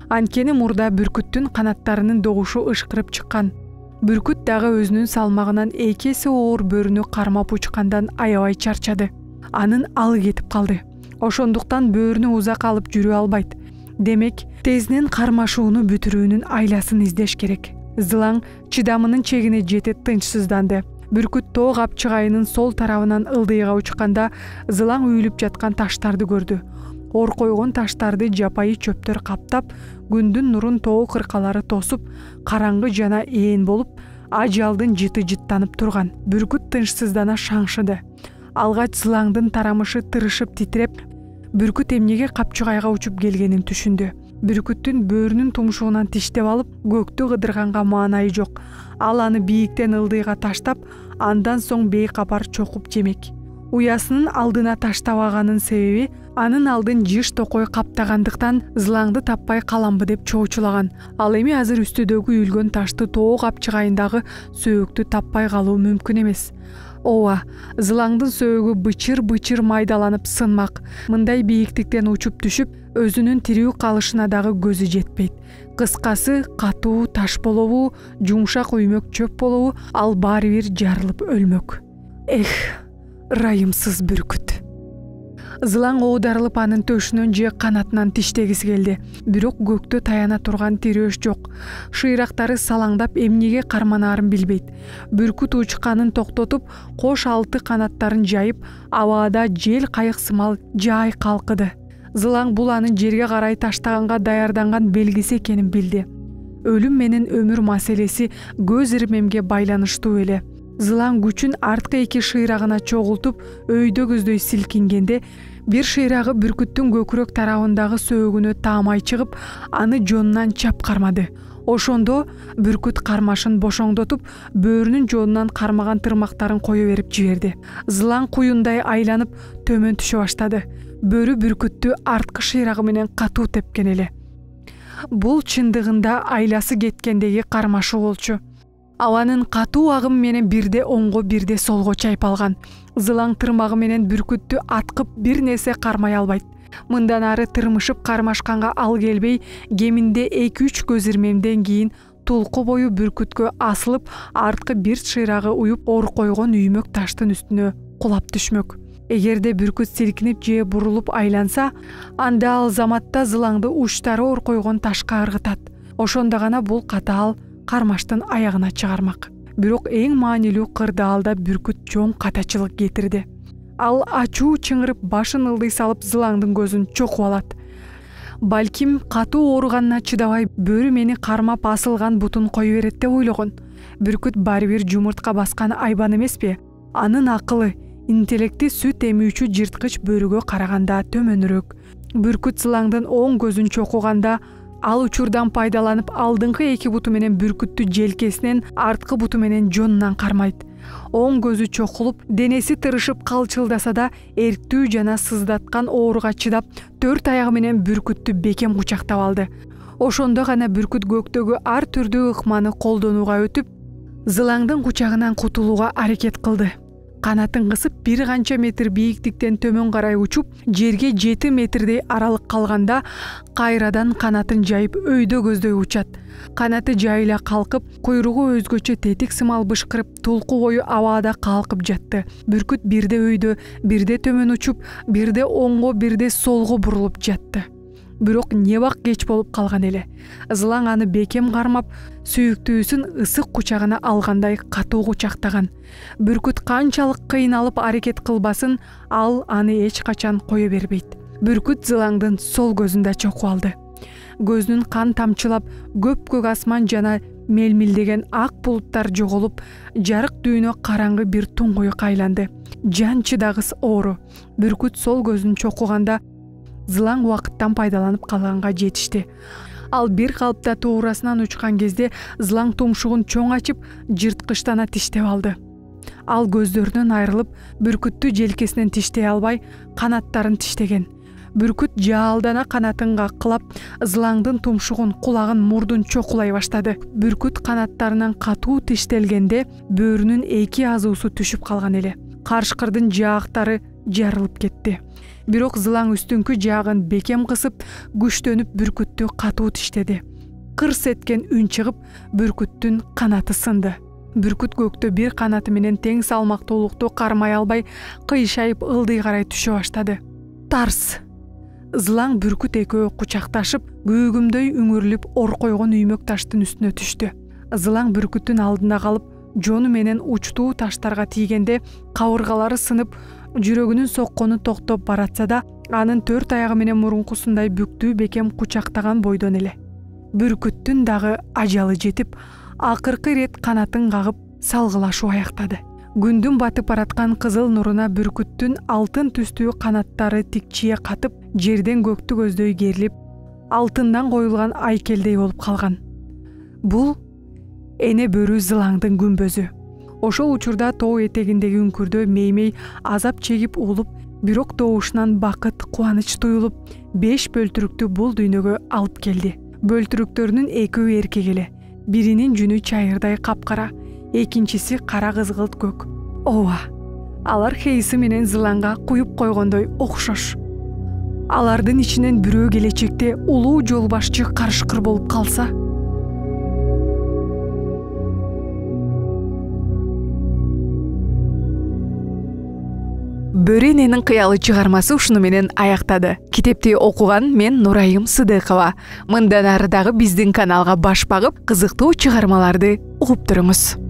Анткени мурда бүркүттүн канаттарынын догушу ышкырып чыккан. Бүркүт дагы өзүнүн салмагынан 2 эсе оор бөрүнү кармап учкандан аябай чарчады. Анын алы кетип калды. Ошондуктан бөрүнү узак алып жүрө албайт. Демек, тезинен кармашууну бүтүрүүнүн айласын издеш керек. Зылаң чыдамынын чегине жетип тынчсызданды. Бүркүт тоо капчыгайынын сол тарабынан ылдыйга учканда зылаң үйүлүп жаткан таштарды көрдү. Ор койгон таштарды жапайы чөптөр каптап, күндүн нурун тоо кыркалары тосуп, караңгы жана ээн болуп, ажалдын жыты жыттанып турган. Бүркүт тынчсыздана шаңшыды. Алгач зылаңдын тарамышы тырышып титиреп, бүркүт эмнеге капчыгайга учуп келгенин түшүндү. Бүркүттүн бөрүнүн тумшугунан тиштеп алып, көктү кыдырганга маанайы жок. Ал аны бийиктен ылдыйга таштап, андан соң бейкапар чокуп жемек. Уясынын алдына таштабаганын себеби анын алдын жыш токой каптагандыктан зылаңды таппай каламбы деп чоочулаган. Ал эми азыр үстүдөгү үйүлгөн ташты тоо капчыгайындагы сөөгүктү таппай калуу мүмкүн эмес. Ооба, зылаңдын сөөгү бычыр-бычыр майдаланып сынмак. Мындай бийиктиктен учуп түшүп, өзүнүн тирүү калышына дагы көзү жетпейт. Кыскасы, катуу таш болобу, жумшак үймөк чөп болобу, ал баары бир жарылып өлмөк. Эх, райымсыз бүркүт. Зылаң оодарылып анын төшүнөн же канатынан тиштегиси келди. Бирок көктө таяна турган тирөөш жок. Шыйрактары салаңдап эмнеге карманаарын билбейт. Бүркүт учканын токтотуп, кош алты канаттарын жайып, абада жел кайык сымал жай калкыды. Зылаң бул анын жерге карай таштаганга даярданган белгиси экенин билди. Өлүм менен өмүр маселеси көз ирмемге байланыштуу эле. Зылаң күчүн арткы эки шыйрагына чогултуп, өйдө көздөй силкингенде, бир шыйрагы бүркүттүн көкүрөк тарабындагы сөөгүнө таамай чыгып, аны жонунан чап кармады. Ошондо бүркүт кармашын бошоңдотуп, бөрүнүн жонунан кармаган тырмактарын кое берип жиберди. Зылаң куюндай айланып төмөн түшө баштады. Бөрү бүркүттү арткы шыйрагы менен катуу тепкен эле. Бул чындыгында айласы кеткендеги кармашуу болчу. Абанын катуу агым менен бирде оңго бирде солго чайпалган. Зылаң тырмагы менен бүркүттү аткып бир нерсе кармай албайт. Мындан ары тырмышып кармашканга ал келбей, кеминде 2-3 көз ирмемден кийин тулку бою бүркүткө асылып, арткы бир шыйрагы уюп ор койгон үймөк таштын үстүнө кулап түшмөк. Эгерде бүркүт силкинип же бурулуп айланса, анда ал заматта зылаңды учтары ор койгон ташка ыргытат. Ошондо гана бул катаал кармаштын аягына чыгармак. Бирок эң маанилүү кырдаалда бүркүт чоң катачылык кетирди. Ал ачуу чыңырып башын ылдый салып зылаңдын көзүн чокуп алат. Балким катуу ооруганына чыдабай бөрү мени кармап асылган бутун кое берет деп ойлогон. Бүркүт баары бир жумуртка баскан айбан эмеспи? Анын акылы, интеллекти сүт эмүүчү жырткыч бөрүгө караганда төмөнүрөөк. Бүркүт зылаңдын оң көзүн чокуганда ал учурдан пайдаланып алдыңкы 2 буту менен бүркүттү желкесинен, арткы буту менен жонунан кармайт. Оң көзү чокулуп, денеси тырышып калчылдаса да, эрктүү жана сыздаткан ооруга чыдап, 4 аягы менен бүркүттү бекем кучактап алды. Ошондо гана бүркүт көктөгү ар түрдүү ыкманы колдонууга өтүп, зылаңдын кучагынан кутулууга аракет кылды. Канатын кысып бир канча метр бийиктиктен төмөн карай учуп, жерге 7 метрдей аралык калганда кайрадан канатын жайып өйдө көздөй учат. Канаты жайыла калкып, куйругу өзгөчө тетик сымал бышкырып, тулку бою абада калкып жатты. Бүркүт бирде өйдө, бирде төмөн учуп, бирде оңго, бирде солго бурулуп жатты. Бирок небак кеч болуп калган эле. Зылаң аны бекем кармап, сүйүктүүсүн ысык кучагына алгандай катуу кучактаган. Бүркүт канчалык кыйналып аракет кылбасын, ал аны эч качан кое бербейт. Бүркүт зылаңдын сол көзүндө чокуп алды. Көзүнүн кан тамчылап, көк асман жана мелмилдеген ак булуттар жоголуп, жарык дүйнө караңгы бир туңгуюк айланды. Жан чыдагыс оору. Бүркүт сол көзүн чокуганда зылаң убакыттан пайдаланып калганга жетишти. Ал бир калыпта туурасынан учкан кезде зылаң тумшугун чоң ачып, жырткычтана тиштеп алды. Ал көздөрүнөн айрылып, бүркүттү желкесинен тиштей албай, канаттарын тиштеген. Бүркүт жаалдана канатын каккылап, зылаңдын тумшугун, кулагын, мурдун чокулай баштады. Бүркүт канаттарынан катуу тиштелгенде бөөрүнүн 2 азуусу түшүп калган эле. Карышкырдын жаактары жарылып кетти. Бирок зылаң үстүңкү жаагын бекем кысып, күчтөнүп бүркүттү катуу тиштеди. Кырс эткен үн чыгып, бүркүттүн канаты сынды. Бүркүт көктө бир канаты менен тең салмактуулукту кармай албай, кыйшайып ылдый карай түшө баштады. Тарс! Зылаң бүркүт экөө кучакташып, күүгүмдөй үңүрүлүп ор койгон үймөк таштын үстүнө түштү. Зылаң бүркүттүн алдында калып, жону менен учтуу таштарга тийгенде кабыргалары сынып, жүрөгүнүн соккону токтоп баратса да, анын 4 аягы менен мурункусундай бүктүү бекем кучактаган бойдон эле. Бүркүттүн дагы ажалы жетип, акыркы ирет канатын кагып салгылашуу аяктады. Күндүн батып бараткан кызыл нуруна бүркүттүн алтын түстүү канаттары тикчие катып, жерден көктү көздөй керилип, алтындан коюлган айкелдей болуп калган. Бул эне бөрү зылаңдын күмбөзү. Ошол учурда тоо этегиндеги үңкүрдө меймей азап чегип улуп, бирок добушунан бакыт, кубаныч туюлуп, 5 бөлтүрүктү бул дүйнөгө алып келди. Бөлтүрүктөрүнүн экөө эркек эле. Биринин жүнү чайырдай капкара, экинчиси кара кызгылт көк. Ооба, алар Хейсы менен зылаңга куюп койгондой окшош. Алардын ичинен бирөө келечекте улуу жол башчы карышкыр болуп калса? Бөрү эненин кыялы чыгармасы ушуну менен аяктады. Китепти окуган мен Нурайым Сыдыкова. Мындан ары дагы биздин каналга баш багып, кызыктуу чыгармаларды угуп туруңуз.